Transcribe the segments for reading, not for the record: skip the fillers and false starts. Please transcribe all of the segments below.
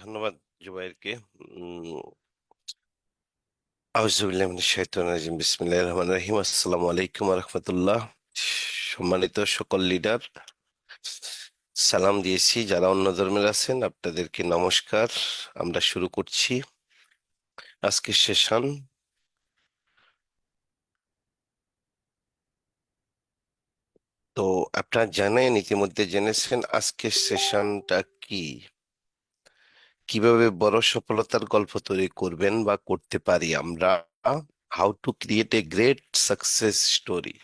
ধন্যবাদ জুবাইরকে। আউযুবিল্লাহি মিনাশ শাইতানির রাজিম। বিসমিল্লাহির রহমানির রহিম। আসসালামু আলাইকুম ওয়া রাহমাতুল্লাহ। সম্মানিত সকল লিডার, সালাম দিয়েছি। যারা অন্য ধর্মের আছেন আপনাদেরকে নমস্কার। আমরা শুরু করছি আজকের সেশন। তো আপনারা জানেন, ইতিমধ্যে জেনেছেন আজকের সেশনটা কি, কিভাবে বড় সফলতার গল্প তৈরি করবেন বা করতে পারি আমরা। How to create a great success story,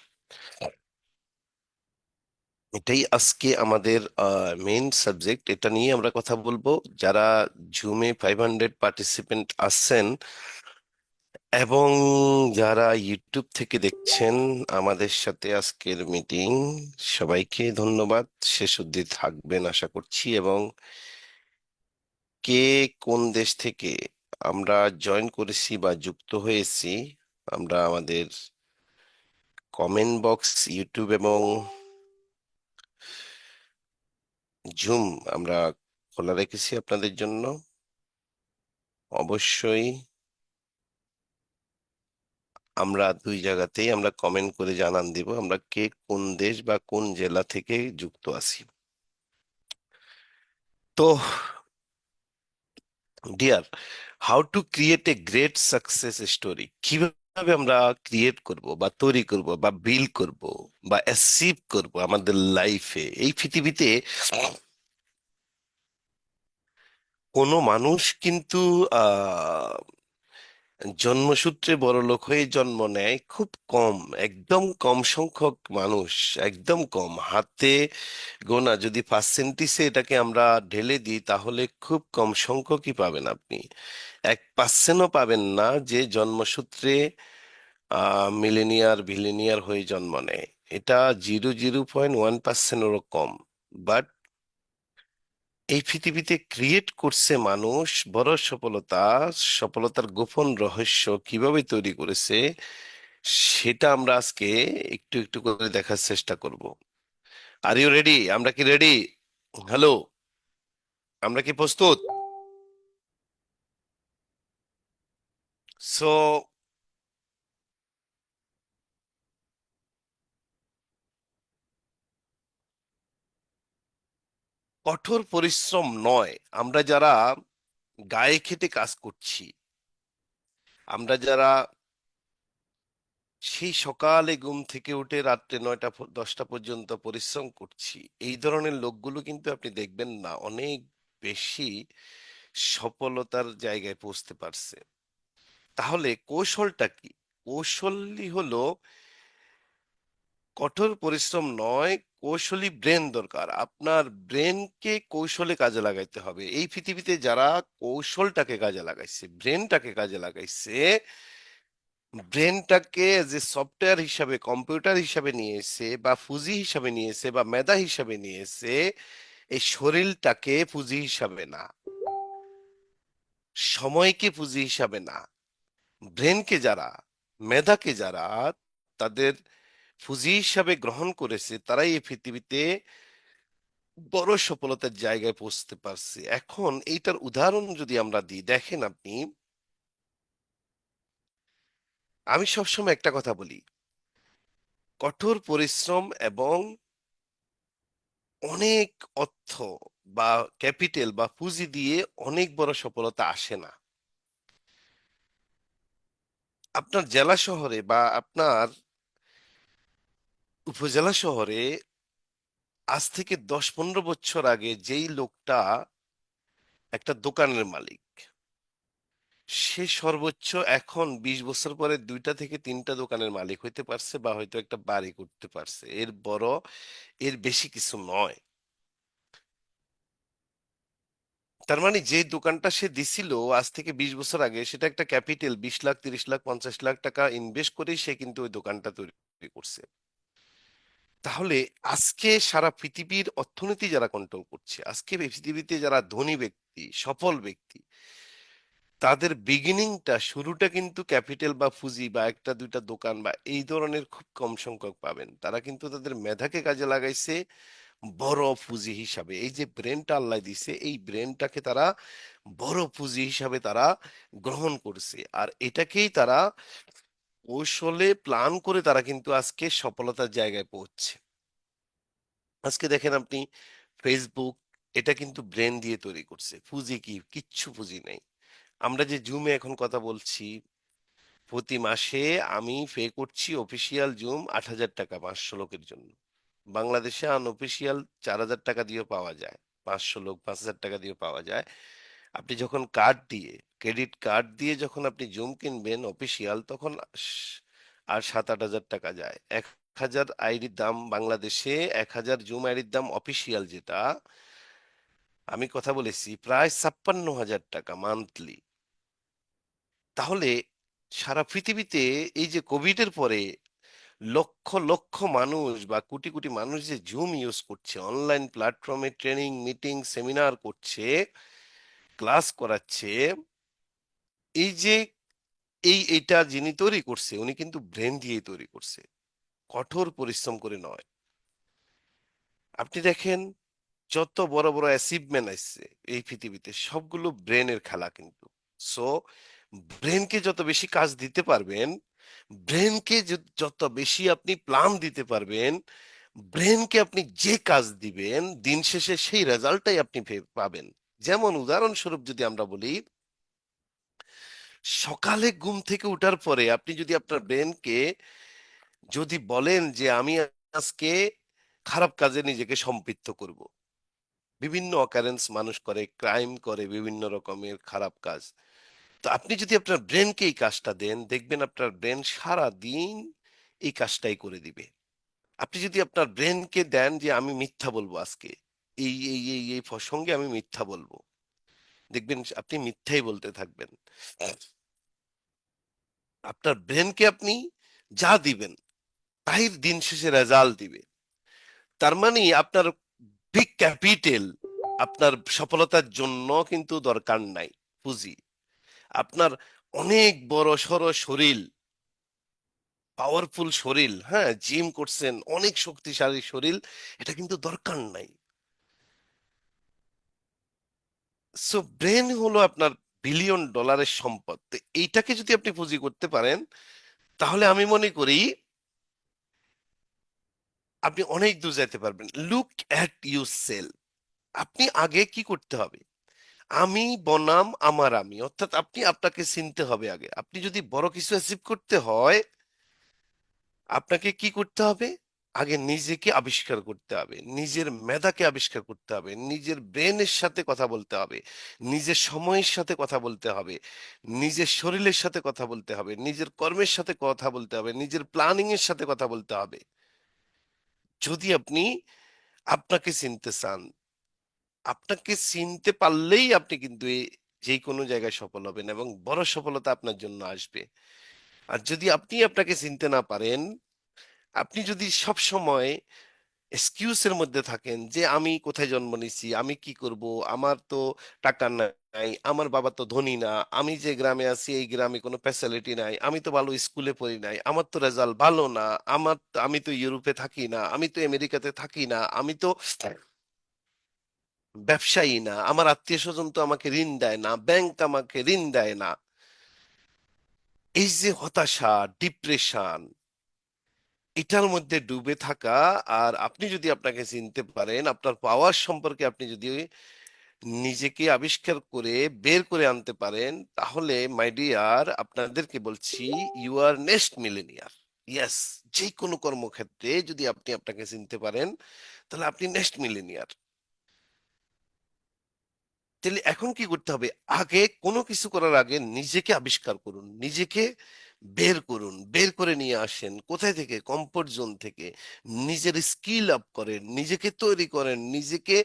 এটাই আজকে আমাদের মেইন সাবজেক্ট। এটা নিয়ে আমরা কথা বলবো। যারা জুমে 500 পার্টিসিপেন্ট আছেন এবং যারা ইউটিউব থেকে দেখছেন আমাদের সাথে আজকের মিটিং, সবাইকে ধন্যবাদ। শেষ অবধি থাকবেন আশা করছি। এবং কে কোন দেশ থেকে আমরা জয়েন করেছি বা যুক্ত হয়েছি, আমরা আমাদের কমেন্ট বক্স ইউটিউব এবং জুম আমরা খোলা রেখেছি আপনাদের জন্য। অবশ্যই আমরা দুই জায়গাতেই আমরা কমেন্ট করে জানান দিব আমরা কে কোন দেশ বা কোন জেলা থেকে যুক্ত আছি। তো dear, how to create a great success story, কিভাবে আমরা ক্রিয়েট করব বা তৈরি করব বা বিল্ড করব বা অ্যাচিভ করব আমাদের লাইফে। এই পৃথিবীতে কোনো মানুষ কিন্তু আহ জন্মসূত্রে বড়লোক হয়ে জন্ম নেয় খুব কম, একদম কম সংখ্যক মানুষ, একদম কম, হাতে গোনা। যদি পার্সেন্টেজে এটাকে আমরা ঢেলে দিই তাহলে খুব কম সংখ্যকই পাবেন আপনি। 1% পাবেন না যে জন্মসূত্রে মিলেনিয়ার ভিলেনিয়ার হয়ে জন্ম নেয়। এটা 0.01%-এরও কম। বাট এই পৃথিবীতে ক্রিয়েট করছে মানুষ বড় সফলতা। সফলতার গোপন রহস্য কিভাবে তৈরি করেছে সেটা আমরা আজকে একটু একটু করে দেখার চেষ্টা করব। Are you ready? আমরা কি রেডি? হ্যালো, আমরা কি প্রস্তুত? সো কঠোর পরিশ্রম নয়, আমরা যারা গায়ে খেটে কাজ করছি, আমরা যারা সেই সকালে ঘুম থেকে উঠে রাত্রে 9টা 10টা পর্যন্ত পরিশ্রম করছি, এই ধরনের লোকগুলো কিন্তু আপনি দেখবেন না অনেক বেশি সফলতার জায়গায় পৌঁছতে পারছে। তাহলে কৌশলটা কি? কৌশলই হলো কঠোর পরিশ্রম নয়, কৌশলী ব্রেন দরকার। আপনার ব্রেনকে কৌশলে কাজে লাগাইতে হবে। এই পৃথিবীতে যারা কৌশলটাকে কাজে লাগাইছে, ব্রেনটাকে কাজে লাগাইছে, ব্রেনটাকে যে সফটওয়্যার হিসাবে, কম্পিউটার হিসাবে নিয়েছে বা পুঁজি হিসাবে নিয়েছে বা মেধা হিসাবে নিয়েছে, এই শরীরটাকে পুঁজি হিসাবে না, সময়কে পুঁজি হিসাবে না, ব্রেনকে যারা, মেধাকে যারা তাদের পুঁজি হিসাবে গ্রহণ করেছে, তারাই এই পৃথিবীতে বড় সফলতার জায়গায় পৌঁছতে পারছে। এখন এইটার উদাহরণ যদি আমরা দিই, দেখেন আপনি, আমি সবসময় একটা কথা বলি, কঠোর পরিশ্রম এবং অনেক অর্থ বা ক্যাপিটাল বা পুঁজি দিয়ে অনেক বড় সফলতা আসে না। আপনার জেলা শহরে বা আপনার উপজেলা শহরে আজ থেকে 10-15 বছর আগে যেই লোকটা একটা দোকানের মালিক, সে সর্বোচ্চ এখন 20 বছর পরে 2টা থেকে 3টা দোকানের মালিক হইতে পারছে বা হয়তো একটা বাড়ি করতে পারছে। এর বড়, এর বেশি কিছু নয়। তার মানে যে দোকানটা সে দিছিল আজ থেকে 20 বছর আগে, সেটা একটা ক্যাপিটাল 20 লাখ, 30 লাখ, 50 লাখ টাকা ইনভেস্ট করে সে কিন্তু ওই দোকানটা তৈরি করছে। তাহলে আজকে সারা পৃথিবীর অর্থনীতি যারা কন্ট্রোল করছে, আজকে এই পৃথিবীতে যারা ধনী ব্যক্তি, সফল ব্যক্তি, তাদের বিগিনিংটা, শুরুটা কিন্তু ক্যাপিটাল বা পুঁজি বা একটা দুইটা দোকান বা এই ধরনের খুব কম সংখ্যক পাবেন। তারা কিন্তু তাদের মেধাকে কাজে লাগাইছে, বড় পুঁজি হিসাবে। এই যে ব্রেনটা আল্লাহ দিছে, এই ব্রেনটাকে তারা বড় পুঁজি হিসাবে তারা গ্রহণ করছে, আর এটাকেই তারা কৌশলে প্ল্যান করে তারা কিন্তু আজকে সফলতার জায়গায় পৌঁছছে। আজকে দেখেন আপনি ফেসবুক, এটা কিন্তু ব্রেন দিয়ে তৈরি করছে। পুঁজি কি? কিচ্ছু পুঁজি নেই। আমরা যে জুমে এখন কথা বলছি, প্রতি মাসে আমি পে করছি অফিসিয়াল জুম 8,000 টাকা 500 লোকের জন্য। বাংলাদেশে আনঅফিসিয়াল 4,000 টাকা দিয়েও পাওয়া যায়, 500 লোক 5,000 টাকা দিয়ে পাওয়া যায়। আপনি যখন কার্ড দিয়ে, ক্রেডিট কার্ড দিয়ে যখন আপনি জুম কিনবেন অফিসিয়াল, তখন আর 7-8 হাজার টাকা যায়। 1,000 আইডির দাম বাংলাদেশে, 1,000 জুম আইডির দাম অফিসিয়াল যেটা আমি কথা বলেছি, প্রায় 56,000 টাকা মান্থলি। তাহলে সারা পৃথিবীতে এই যে কোভিড এর পরে লক্ষ লক্ষ মানুষ বা কোটি কোটি মানুষ যে জুম ইউজ করছে, অনলাইন প্ল্যাটফর্মে ট্রেনিং, মিটিং, সেমিনার করছে, ক্লাস করাচ্ছে, এই যে এইটা যিনি তৈরি করছে উনি কিন্তু ব্রেন দিয়ে তৈরি করছে, কঠোর পরিশ্রম করে নয়। আপনি দেখেন যত বড় বড় অ্যাচিভমেন্ট আসছে এই পৃথিবীতে, সবগুলো ব্রেনের খেলা কিন্তু। সো ব্রেনকে যত বেশি কাজ দিতে পারবেন, ব্রেনকে যত বেশি আপনি প্ল্যান দিতে পারবেন, ব্রেনকে আপনি যে কাজ দিবেন, দিন শেষে সেই রেজাল্টটাই আপনি পাবেন। যেমন উদাহরণস্বরূপ যদি আমরা বলি, সকালে ঘুম থেকে উঠার পরে আপনি যদি আপনার ব্রেনকে যদি বলেন যে আমি আজকে খারাপ কাজে নিজেকে সম্পৃক্ত করব, বিভিন্ন অকারেন্স মানুষ করে, ক্রাইম করে, বিভিন্ন রকমের খারাপ কাজ, তো আপনি যদি আপনার ব্রেনকে এই কাজটা দেন, দেখবেন আপনার ব্রেন সারা দিন এই কাজটাই করে দিবে। আপনি যদি আপনার ব্রেনকে দেন যে আমি মিথ্যা বলবো আজকে, এই প্রসঙ্গে আমি মিথ্যা বলবো, দেখবেন আপনি মিথ্যাই বলতে থাকবেন। আপনার ব্রেনকে আপনি যা দিবেন তাই দিন শেষে রেজাল্ট দিবে। তার মানে আপনার বিগ ক্যাপিটাল, আপনার সফলতার জন্য কিন্তু দরকার নাই পুঁজি। আপনার অনেক বড় সড় শরীর, পাওয়ারফুল শরীর, হ্যাঁ, জিম করছেন, অনেক শক্তিশালী শরীর, এটা কিন্তু দরকার নাই। সো ব্রেন হলো আপনার বিলিয়ন ডলারের সম্পদ। তো এইটাকে যদি আপনি পুঁজি করতে পারেন, তাহলে আমি মনে করি আপনি অনেক দূর যেতে পারবেন। Look at yourself. আপনি আগে কি করতে হবে? আমি বনাম আমার আমি, অর্থাৎ আপনি আপনাকে চিনতে হবে আগে। আপনি যদি বড় কিছু অ্যাচিভ করতে হয়, আপনাকে কি করতে হবে? আগে নিজেকে আবিষ্কার করতে হবে, নিজের মেধাকে আবিষ্কার করতে হবে, নিজের ব্রেনের সাথে কথা বলতে হবে, নিজের সময়ের সাথে কথা বলতে হবে, নিজের শরীরের সাথে কথা বলতে হবে, নিজের কর্মের সাথে কথা বলতে হবে, নিজের প্ল্যানিং এর সাথে কথা বলতে হবে। যদি আপনি আপনাকে চিনতে চান, আপনাকে চিনতে পারলেই আপনি কিন্তু যে কোনো জায়গায় সফল হবেন এবং বড় সফলতা আপনার জন্য আসবে। আর যদি আপনি আপনাকে চিনতে না পারেন, আপনি যদি সব সময় এক্সকিউজের মধ্যে থাকেন যে আমি কোথায় জন্ম নিছি, আমি কি করব, আমার তো টাকা নাই, আমার বাবা তো ধনী না, আমি যে গ্রামে আছি এই গ্রামে কোনো ফ্যাসিলিটি নাই, আমি তো ভালো স্কুলে পড়ি নাই, আমার তো রেজাল্ট ভালো না, আমি তো ইউরোপে থাকি না, আমি তো আমেরিকাতে থাকি না, আমি তো ব্যবসায়ী না, আমার আত্মীয় স্বজন তো আমাকে ঋণ দেয় না, ব্যাংক আমাকে ঋণ দেয় না, এই যে হতাশা, ডিপ্রেশন, এটার মধ্যে ডুবে থাকা। আর আপনি যদি আপনাকে চিনতে পারেন, আপনার পাওয়ার সম্পর্কে আপনি যদি নিজেকে আবিষ্কার করে বের করে আনতে পারেন, তাহলে মাই ডিয়ার আপনাদেরকে বলছি, you are next millionaire. Yes, যে কোনো কর্মক্ষেত্রে যদি আপনি আপনাকে চিনতে পারেন, তাহলে আপনি নেক্সট মিলেনিয়ার। তাহলে এখন কি করতে হবে? আগে কোনো কিছু করার আগে নিজেকে আবিষ্কার করুন, নিজেকে বের করুন, বের করে নিয়ে আসেন কোথায় থেকে? কমফোর্ট জোন থেকে। নিজের স্কিল আপ করেন, নিজেকে তৈরি করেন, নিজেকে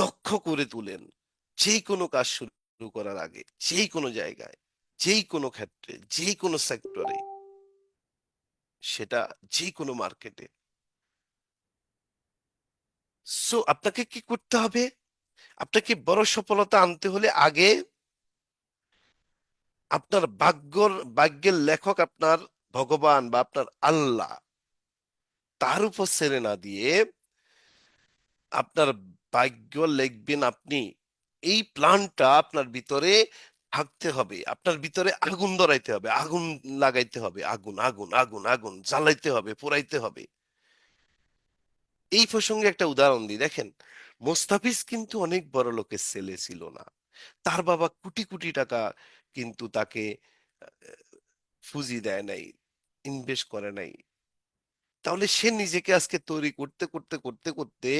দক্ষ করে তুলেন। যেই কোনো কাজ শুরু করার আগে, যেই কোনো জায়গায়, যেই কোনো ক্ষেত্রে, যেই কোনো সেক্টরে, সেটা যেই কোনো মার্কেটে। সো আপনাকে কি করতে হবে? আপনাকে বড় সফলতা আনতে হলে আগে আপনার ভাগ্যের লেখক আপনার ভগবান বা আপনার আল্লাহ, তার উপর ছেড়ে না দিয়ে আপনার ভাগ্য লিখবেন আপনি। এই প্ল্যানটা আপনার ভিতরে থাকতে হবে, আপনার ভিতরে আগুন ধরাইতে হবে, আগুন লাগাইতে হবে, আগুন আগুন আগুন আগুন জ্বালাইতে হবে, পোড়াইতে হবে। এই প্রসঙ্গে একটা উদাহরণ দিই, দেখেন, মোস্তাফিজ কিন্তু অনেক বড় লোকের ছেলে ছিল না। তার বাবা কোটি কোটি টাকা কিন্তু তাকে ফুজি দেয় নাই, ইনভেস্ট করে নাই। তাহলে সে নিজেকে আজকে তৈরি করতে করতে করতে করতে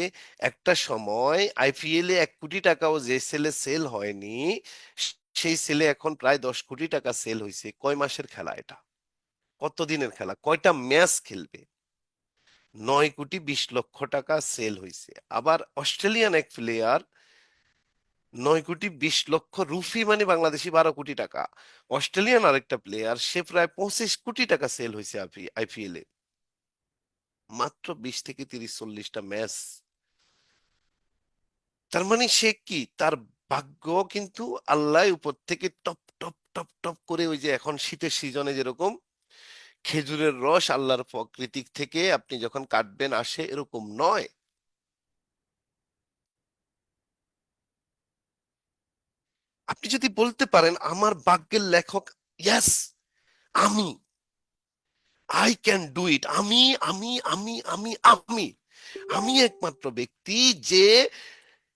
একটা সময় আইপিএল এ 1 কোটি টাকাও যে ছেলে সেল হয়নি, সেই ছেলে এখন প্রায় 10 কোটি টাকা সেল হয়েছে। কয় মাসের খেলা এটা? কত দিনের খেলা? কয়টা ম্যাচ খেলবে? 9 কোটি 20 লক্ষ টাকা সেল হয়েছে। আবার অস্ট্রেলিয়ান এক প্লেয়ার, 9 কোটি 20 লক্ষ রুফি, মানে বাংলাদেশি 12 কোটি টাকা। অস্ট্রেলিয়ান আরেকটা প্লেয়ার, সে প্রায় 25 কোটি টাকা সেল হয়েছে আইপিএল এ। মাত্র 20 থেকে 30 40টা ম্যাচ। তার মানে সে কি, তার ভাগ্য কিন্তু আল্লাহ উপর থেকে টপ টপ টপ টপ করে, ওই যে এখন শীতের সিজনে যেরকম খেজুরের রস আল্লাহর প্রকৃতি থেকে আপনি যখন কাটবেন আসে, এরকম নয়। আপনি যদি বলতে পারেন আমার ভাগ্যের লেখক, ইয়াস, আমি, আই ক্যান ডু ইট, আমি আমি একমাত্র ব্যক্তি যে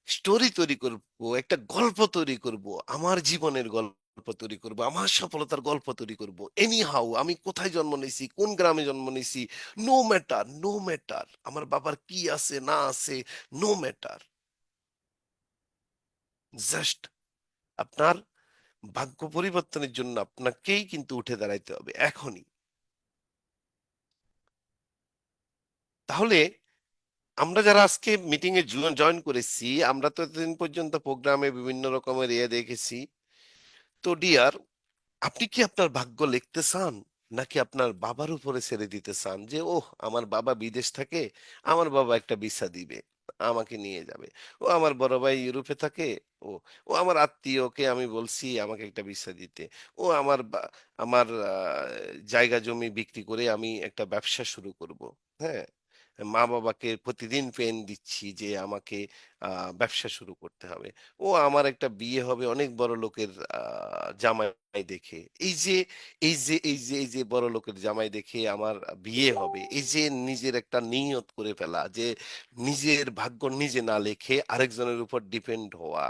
স্টোরি তৈরি করব, একটা গল্প তৈরি করব, আমার জীবনের গল্প তৈরি করব, আমার সফলতার গল্প তৈরি করব। এনি হাউ, আমি কোথায় জন্ম নিয়েছি, কোন গ্রামে জন্ম নিয়েছি, নো ম্যাটার, নো ম্যাটার, আমার বাবার কি আছে না আছে, নো ম্যাটার। জাস্ট আপনার ভাগ্য পরিবর্তনের জন্য আপনাকেই কিন্তু উঠে দাঁড়াইতে হবে এখনই। তাহলে আমরা যারা আজকে মিটিং এ জয়েন করেছি, আমরা তো এতদিন পর্যন্ত প্রোগ্রামে বিভিন্ন রকমের ইয়ে দেখেছি। তো ডিয়ার, আপনি কি আপনার ভাগ্য লিখতে চান, নাকি আপনার বাবার উপরে ছেড়ে দিতে চান যে ওহ, আমার বাবা বিদেশ থাকে, আমার বাবা একটা ভিসা দিবে, আমাকে নিয়ে যাবে। ও আমার বড় ভাই ইউরোপে থাকে, ও ও আমার আত্মীয়কে আমি বলছি আমাকে একটা ভিসা দিতে। ও আমার জায়গা জমি বিক্রি করে আমি একটা ব্যবসা শুরু করব। হ্যাঁ, মা বাবাকে প্রতিদিন পেন দিচ্ছি যে আমাকে ব্যবসা শুরু করতে হবে। ও আমার একটা বিয়ে হবে অনেক বড় লোকের জামাই দেখে। এই যে বড় লোকের জামাই দেখে আমার বিয়ে হবে, এই যে নিজের একটা নিয়ত করে ফেলা যে নিজের ভাগ্য নিজে না লেখে আরেকজনের উপর ডিপেন্ড হওয়া।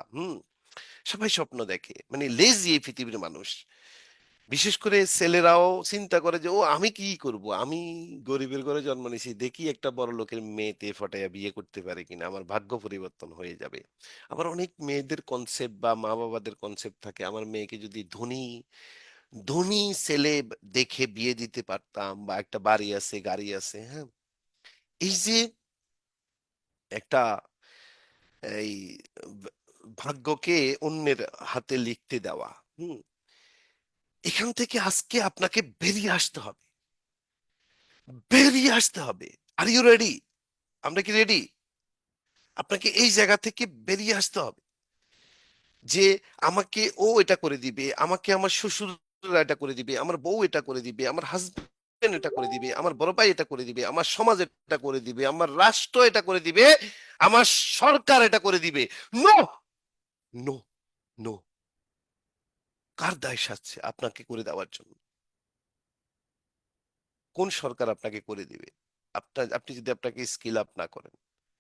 সবাই স্বপ্ন দেখে, মানে লেজি এই পৃথিবীর মানুষ। বিশেষ করে ছেলেরাও চিন্তা করে যে ও, আমি কি করব, আমি গরিবের ঘরে জন্ম নিয়েছি, দেখি একটা বড় লোকের মেয়েতে ফটাইয়া বিয়ে করতে পারে কিনা, আমার ভাগ্য পরিবর্তন হয়ে যাবে। আবার অনেক মেয়েদের কনসেপ্ট বা মা বাবাদের কনসেপ্ট থাকে, আমার মেয়েকে যদি ধনী ধনী ছেলে দেখে বিয়ে দিতে পারতাম, বা একটা বাড়ি আছে গাড়ি আছে। হ্যাঁ, এই যে একটা এই ভ- ভাগ্যকে অন্যের হাতে লিখতে দেওয়া, হুম, এখান থেকে আজকে আপনাকে বেরিয়ে আসতে হবে, বেরিয়ে আসতে হবে। Are you ready? আমরা কি রেডি? আপনাকে এই জায়গা থেকে বেরিয়ে আসতে হবে যে আমাকে ও এটা করে দিবে, আমাকে আমার শ্বশুররা এটা করে দিবে, আমার বউ এটা করে দিবে, আমার হাজবেন্ড এটা করে দিবে, আমার বড় ভাই এটা করে দিবে, আমার সমাজ এটা করে দিবে, আমার রাষ্ট্র এটা করে দিবে, আমার সরকার এটা করে দিবে। No, no, no. কার দায় সাজছে আপনাকে করে দেওয়ার জন্য? কোন সরকার আপনাকে করে দিবে আপনি যদি আপনাকে স্কিল আপ না করেন?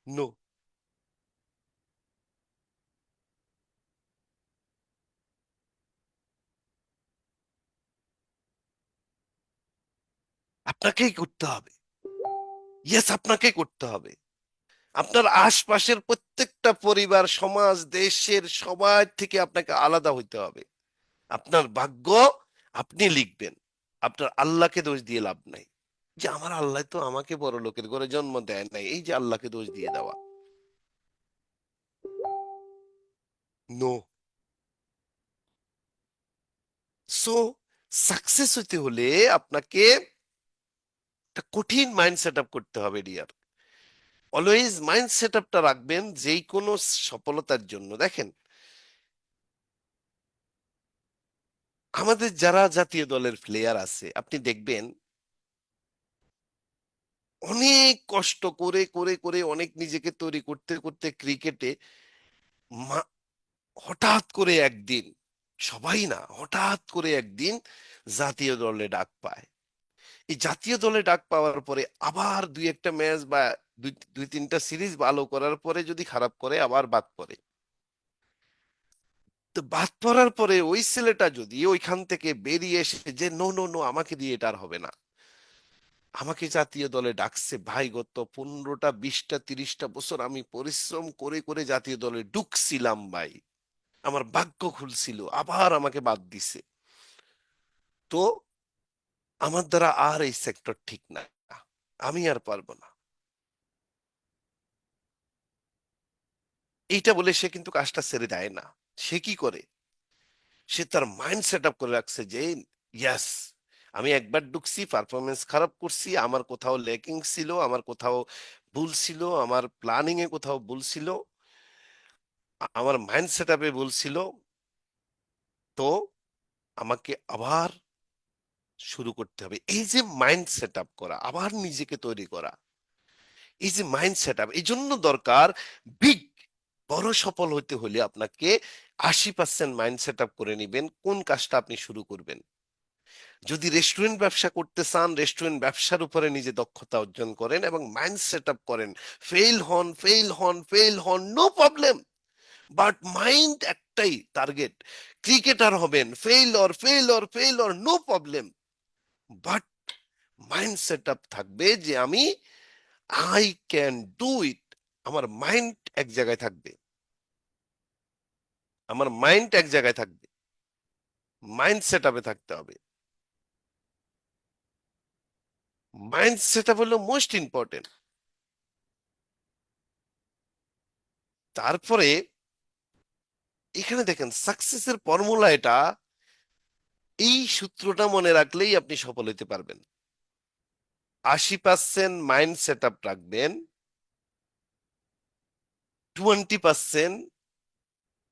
নো। আপনাকেই করতে হবে। ইয়েস, আপনাকেই করতে হবে। আপনার আশপাশের প্রত্যেকটা পরিবার, সমাজ, দেশের সবার থেকে আপনাকে আলাদা হইতে হবে। আপনার ভাগ্য আপনি লিখবেন। আপনার আল্লাহকে দোষ দিয়ে লাভ নাই যে আমার আল্লাহ তো আমাকে বড় লোকের ঘরে জন্ম দেয় নাই, এই যে আল্লাহকে দোষ দিয়ে দেওয়া। নো। সো সাকসেস হইতে হলে আপনাকে একটা কঠিন মাইন্ড সেট আপ করতে হবে ডিয়ার। অলওয়েজ মাইন্ড সেট আপটা রাখবেন যেই কোনো সফলতার জন্য। দেখেন, আমাদের যারা জাতীয় দলের প্লেয়ার আছে আপনি দেখবেন, অনেক কষ্ট করে করে করে অনেক নিজেকে তৈরি করতে করতে ক্রিকেটে হঠাৎ করে একদিন, সবাই না, হঠাৎ করে একদিন জাতীয় দলে ডাক পায়। এই জাতীয় দলে ডাক পাওয়ার পরে আবার দুই একটা ম্যাচ বা দুই দুই তিনটা সিরিজ ভালো করার পরে যদি খারাপ করে আবার বাদ পড়ে। তো বাদ পড়ার পরে ওই ছেলেটা যদি ওইখান থেকে বেরিয়ে এসে যে নো নো নো, আমাকে দিয়ে এটা আর হবে না, আমাকে জাতীয় দলে ডাকছে, ভাই গত 15টা 20টা 30টা বছর আমি পরিশ্রম করে করে জাতীয় দলে ঢুকছিলাম ভাই, আমার ভাগ্য খুলছিল, আবার আমাকে বাদ দিছে। তো আমার দ্বারা আর এই সেক্টর ঠিক না, আমি আর পারবো না, এইটা বলে সে কিন্তু কাজটা ছেড়ে দেয় না। সে কি করে, সে তার মাইন্ড সেট আপ করে রাখছে যে ইয়াস, আমি একবার ঢুকছি, পারফরমেন্স খারাপ করছি, আমার কোথাও ল্যাকিং ছিল, আমার কোথাও ভুল ছিল, আমার প্ল্যানিং এ কোথাও ভুল ছিল, আমার মাইন্ড সেট আপে ভুল ছিল। তো আমাকে আবার শুরু করতে হবে। এই যে মাইন্ড সেট আপ করা, আবার নিজেকে তৈরি করা, এই যে মাইন্ড সেট আপ, এই জন্য দরকার বিগ, বড় সফল হতে হলে আপনাকে 80% মাইন্ড সেট আপ করে নিবেন কোন কাজটা আপনি শুরু করবেন। যদি রেস্টুরেন্ট ব্যবসা করতে চান, রেস্টুরেন্ট ব্যবসার উপরে নিজে দক্ষতা অর্জন করেন এবং মাইন্ড সেট আপ করেন, ফেল হন ফেল হন ফেল হন, নো প্রবলেম, বাট মাইন্ড একটাই টার্গেট, ক্রিকেটার হবেন, fail or no problem, but mind set up থাকবে যে আমি আই ক্যান ডু ইট। আমার মাইন্ড এক জায়গায় থাকবে, আমার মাইন্ড এক জায়গায় থাকবে, মাইন্ড সেট আপে থাকতে হবে। মাইন্ড সেট আপ হলো মোস্ট ইম্পর্টেন্ট। তারপরে এখানে দেখেন সাকসেসের ফর্মুলা এটা, এই সূত্রটা মনে রাখলেই আপনি সফল হতে পারবেন। 80% মাইন্ড সেট আপ রাখবেন, 20%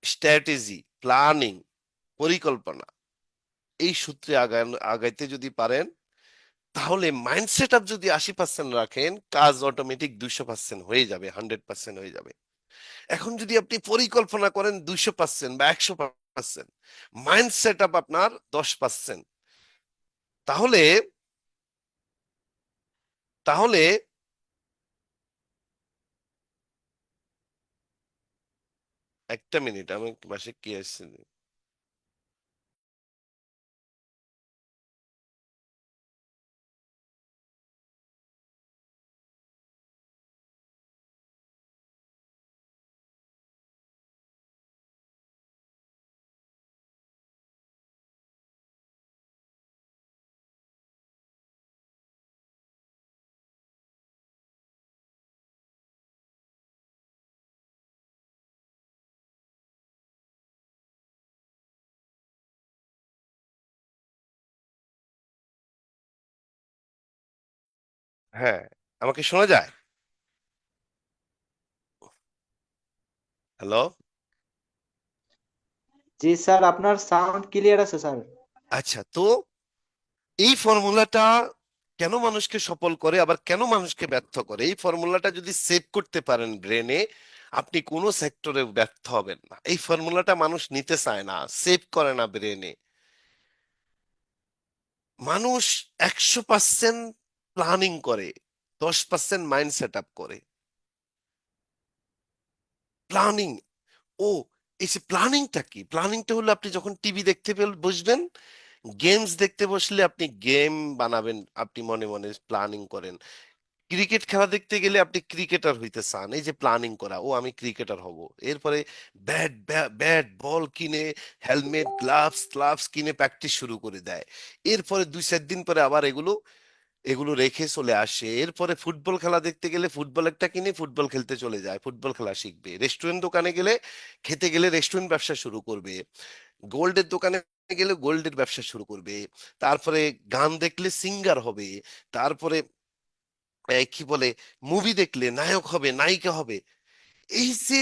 স্ট্র্যাটেজি, প্ল্যানিং, পরিকল্পনা, এই সূত্রে আগাইতে যদি পারেন, তাহলে মাইন্ড সেট আপ যদি 80% রাখেন, কাজ অটোমেটিক 200% হয়ে যাবে, 100% হয়ে যাবে। এখন যদি আপনি পরিকল্পনা করেন 200% বা 100%, মাইন্ড সেট আপ আপনার 10%, তাহলে তাহলে একটা মিনিট, আমি বাসে কি আসছে। হ্যাঁ, আমাকে শোনা যায়? হ্যালো? জি স্যার, আপনার সাউন্ড ক্লিয়ার আছে স্যার। আচ্ছা, তো এই ফর্মুলাটা কেন মানুষকে সফল করে আবার কেন মানুষকে ব্যর্থ করে, এই ফর্মুলাটা যদি সেভ করতে পারেন ব্রেনে, আপনি কোনো সেক্টরে ব্যর্থ হবেন না। এই ফর্মুলাটা মানুষ নিতে চায় না, সেভ করে না ব্রেনে। মানুষ 100% প্ল্যানিং করে, 10% মাইন্ড সেট আপ করে। প্ল্যানিং, ও, এই যে প্ল্যানিংটা কি, প্ল্যানিংটা হলো আপনি যখন টিভি দেখতে বসবেন, গেমস দেখতে বসলে আপনি গেম বানাবেন, আপনি মনে মনে প্ল্যানিং করেন। ক্রিকেট খেলা দেখতে গেলে আপনি ক্রিকেটার হইতে চান, এই যে প্ল্যানিং করা, ও আমি ক্রিকেটার হব। এরপরে ব্যাট ব্যাট বল কিনে, হেলমেট গ্লাভস গ্লাভস কিনে প্র্যাকটিস শুরু করে দেয়। এরপরে 2-4 দিন পরে আবার এগুলো এগুলো রেখে চলে আসে। এরপরে ফুটবল খেলা দেখতে গেলে ফুটবল একটা কিনে ফুটবল খেলতে চলে যায়, ফুটবল খেলা শিখবে। রেস্টুরেন্ট দোকানে গেলে, খেতে গেলে রেস্টুরেন্ট ব্যবসা শুরু করবে। গোল্ডের দোকানে গেলে গোল্ডের ব্যবসা শুরু করবে। তারপরে গান দেখলে সিঙ্গার হবে। তারপরে কি বলে, মুভি দেখলে নায়ক হবে, নায়িকা হবে। এই যে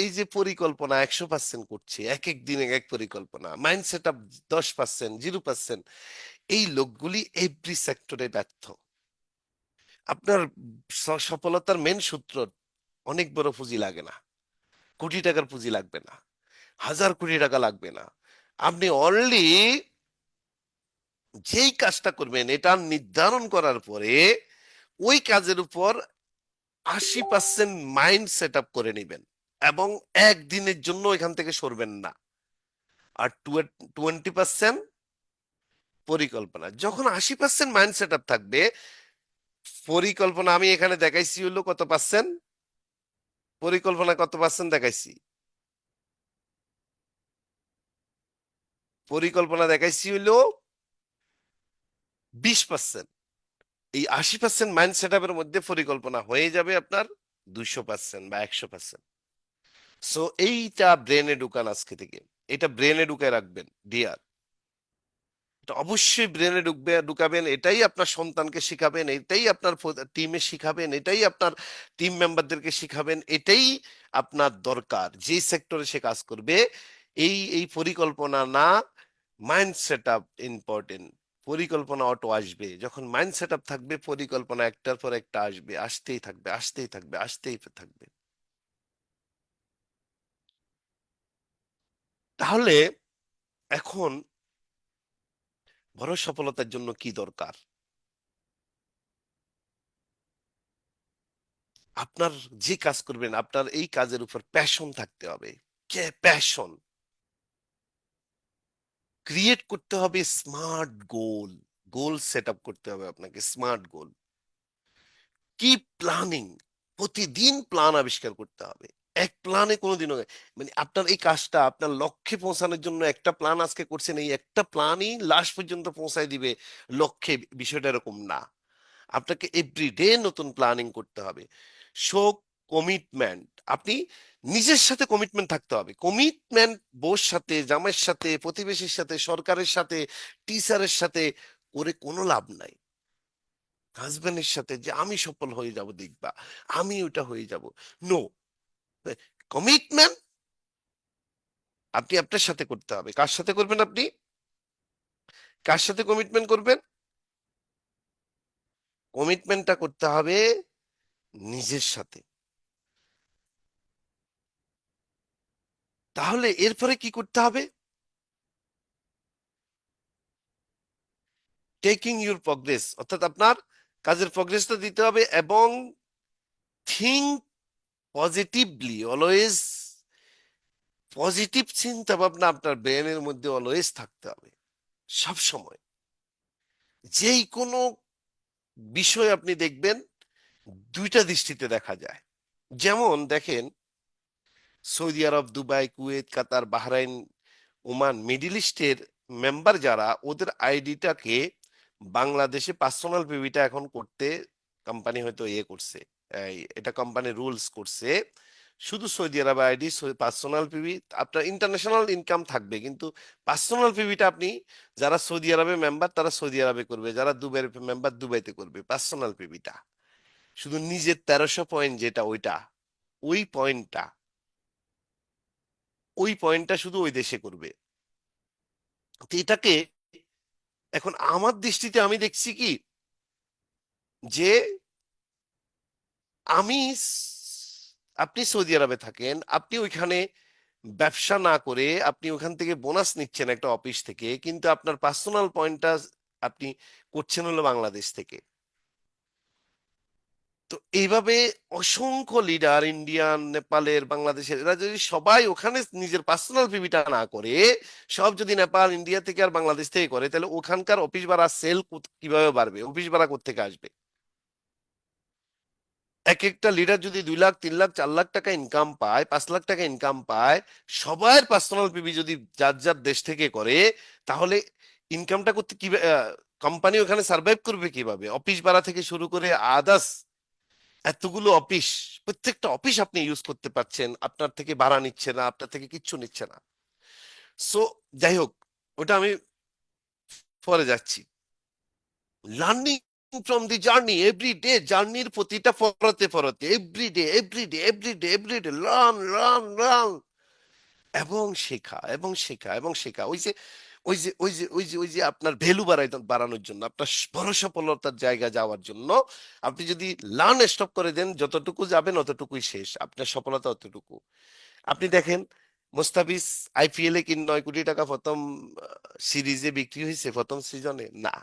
এই যে পরিকল্পনা 100% করছে, এক এক দিনে এক পরিকল্পনা, মাইন্ড সেট আপ 10%, 0%, এই লোকগুলি এভরি সেক্টরে ব্যর্থ। আপনার সফলতার মেন সূত্র, অনেক বড় পুঁজি লাগে না, কোটি টাকার পুঁজি লাগবে না, হাজার কোটি টাকা লাগবে না। আপনি অনলি যেই কাজটা করবেন এটা নির্ধারণ করার পরে ওই কাজের উপর 80% মাইন্ড সেট আপ করে নেবেন, এবং একদিনের জন্য এখান থেকে সরবেন না। আর 20% পরিকল্পনা। যখন 80% মাইন্ড সেট আপ থাকবে, পরিকল্পনা আমি এখানে দেখাইছি হলো কত পার্সেন্ট, পরিকল্পনা কত পার্সেন্ট দেখাইছি, পরিকল্পনা দেখাইছি হলো 20%। এই 80% মাইন্ড সেট আপের মধ্যে পরিকল্পনা হয়ে যাবে আপনার 200% বা 100%। সো এইটা ব্রেনে ঢুকান আজকে থেকে, এটা ব্রেনে ঢুকায় রাখবেন ডিয়ার। এটা অবশ্যই ব্রেনে ঢুকাবেন, এটাই আপনার সন্তানকে শিখাবেন, এটাই আপনার টিমে শিখাবেন, এটাই আপনার টিম মেম্বারদেরকে শিখাবেন, এটাই আপনার দরকার যে সেক্টরে সে কাজ করবে। এই পরিকল্পনা না, মাইন্ড সেট আপ ইম্পর্টেন্ট। পরিকল্পনা অটো আসবে, যখন মাইন্ড সেট আপ থাকবে পরিকল্পনা একটার পর একটা আসবে, আসতেই থাকবে, আসতেই থাকবে, আসতেই থাকবে। তাহলে এখন বড় সফলতার জন্য কি দরকার? আপনার যে কাজ করবেন আপনার এই কাজের উপর প্যাশন থাকতে হবে। কে প্যাশন ক্রিয়েট করতে হবে, স্মার্ট গোল, গোল সেট আপ করতে হবে আপনাকে, স্মার্ট গোল। কি প্ল্যানিং, প্রতিদিন প্ল্যান আবিষ্কার করতে হবে। এক প্ল্যানে কোনোদিনও মানে আপনার এই কাজটা আপনার লক্ষ্যে পৌঁছানোর জন্য একটা প্ল্যান আজকে করছেন, এই একটা প্ল্যানই লাস্ট পর্যন্ত পৌঁছায় দিবে লক্ষ্যে, বিষয়টা এরকম না। আপনাকে এভরিডে নতুন প্ল্যানিং করতে হবে। Show commitment. আপনি নিজের সাথে কমিটমেন্ট থাকতে হবে, কমিটমেন্ট বউর সাথে, জামাইয়ের সাথে, প্রতিবেশীর সাথে, সরকারের সাথে, টিচারের সাথে করে কোনো লাভ নাই। হাজবেন্ডের সাথে যে আমি সফল হয়ে যাব দেখবা, আমি ওটা হয়ে যাব, নো। কমিটমেন্ট আপনি আপনার সাথে করতে হবে। কার সাথে করবেন আপনি? কার সাথে কমিটমেন্ট করবেন? কমিটমেন্টটা করতে হবে নিজের সাথে। তাহলে এরপরে কি করতে হবে? টেকিং ইউর প্রগ্রেস, অর্থাৎ আপনার কাজের প্রগ্রেসটা দিতে হবে, এবং থিঙ্ক পজিটিভলি অলওয়েজ। পজিটিভ চিন্তা ভাবনা আপনার ব্রেনের মধ্যে অলওয়েজ থাকতে হবে, সব সময়। যেই কোনো বিষয় আপনি দেখবেন দুইটা দৃষ্টিতে দেখা যায়। যেমন দেখেন, সৌদি আরব, দুবাই, কুয়েত, কাতার, বাহরাইন, ওমান, মিডিল ইস্টের মেম্বার যারা, ওদের আইডিটাকে বাংলাদেশে পার্সোনাল পিভিটা এখন করতে কোম্পানি হয়তো ইয়ে করছে, এটা কোম্পানি রুলস করছে। শুধু সৌদি আরবে আইডি, পার্সোনাল পিভি, আপনার ইন্টারন্যাশনাল ইনকাম থাকবে, কিন্তু পার্সোনাল পিভিটা আপনি, যারা সৌদি আরবে মেম্বার তারা সৌদি আরবে করবে, যারা দুবাইয়ের মেম্বার দুবাইতে করবে পার্সোনাল পিভিটা। শুধু নিজের 1300 পয়েন্ট যেটা, ওইটা, ওই পয়েন্টটা, ওই পয়েন্টটা শুধু ওই দেশে করবে। তো এটাকে এখন আমার দৃষ্টিতে আমি দেখছি কি, যে আমি আপনি সৌদি আরবে থাকেন, আপনি ওইখানে ব্যবসা না করে আপনি ওখান থেকে বোনাস নিচ্ছেন একটা অফিস থেকে, কিন্তু আপনার পার্সোনাল পয়েন্টটা আপনি করছেন হলো বাংলাদেশ থেকে। তো এইভাবে অসংখ্য লিডার, ইন্ডিয়ান, নেপালের, বাংলাদেশের, এরা যদি সবাই ওখানে নিজের পার্সোনাল পিভিটা না করে, সব যদি নেপাল, ইন্ডিয়া থেকে আর বাংলাদেশ থেকে করে, তাহলে ওখানকার অফিস ভাড়া সেল কিভাবে বাড়বে? অফিস ভাড়া কোত্থেকে আসবে? এক একটা লিডার যদি 2 লাখ, 3 লাখ, 4 লাখ টাকা ইনকাম পায়, 5 লাখ টাকা ইনকাম পায়, সবার পার্সোনাল পিভি যদি যার যার দেশ থেকে করে, তাহলে ইনকামটা করতে কি, কোম্পানি ওখানে সার্ভাইভ করবে কিভাবে? অফিস ভাড়া থেকে শুরু করে আদার্স এতগুলো অফিস, প্রত্যেকটা অফিস আপনি ইউজ করতে পারছেন, আপনার থেকে ভাড়া নিচ্ছে না, আপনার থেকে কিচ্ছু নিচ্ছে না। সো যাই হোক, ওটা আমি পরে যাচ্ছি। Learning from the journey, every day জার্নির প্রতিটা পরতে পরতে, every day, every day, every day, every day, learn, learn, learn, এবং শেখা, এবং শেখা, এবং শেখা। ওই যে ওই যে আপনার ভ্যালু বাড়ানোর জন্য, আপনার বড় সফলতার জায়গা যাওয়ার জন্য আপনি যদি লার্ন স্টপ করে দেন, যতটুকু যাবেন অতটুকুই শেষ, আপনার সফলতা অতটুকু। আপনি দেখেন, মুস্তাফিজ আইপিএল এ কি 9 কোটি টাকা প্রথম সিরিজে বিক্রি হয়েছে প্রথম সিজনে? না।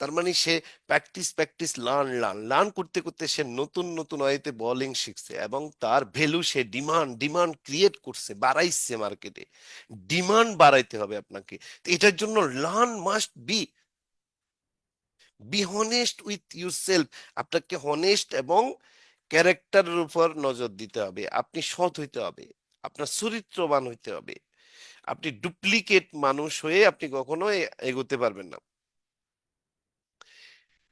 তার মানে সে practice practice learn learn learn করতে করতে সে নতুন নতুন ওয়েতে বোলিং শিখছে, এবং তার ভ্যালু, সে ডিমান্ড ডিমান্ড ক্রিয়েট করছে, বাড়াইছে মার্কেটে। ডিমান্ড বাড়াইতে হবে আপনাকে। তো এটার জন্য learn must be be honest with yourself. আপনাকে হনেস্ট এবং ক্যারেক্টারের উপর নজর দিতে হবে। আপনি সৎ হইতে হবে, আপনার চরিত্রবান হইতে হবে। আপনি ডুপ্লিকেট মানুষ হয়ে আপনি কখনো এগোতে পারবেন না।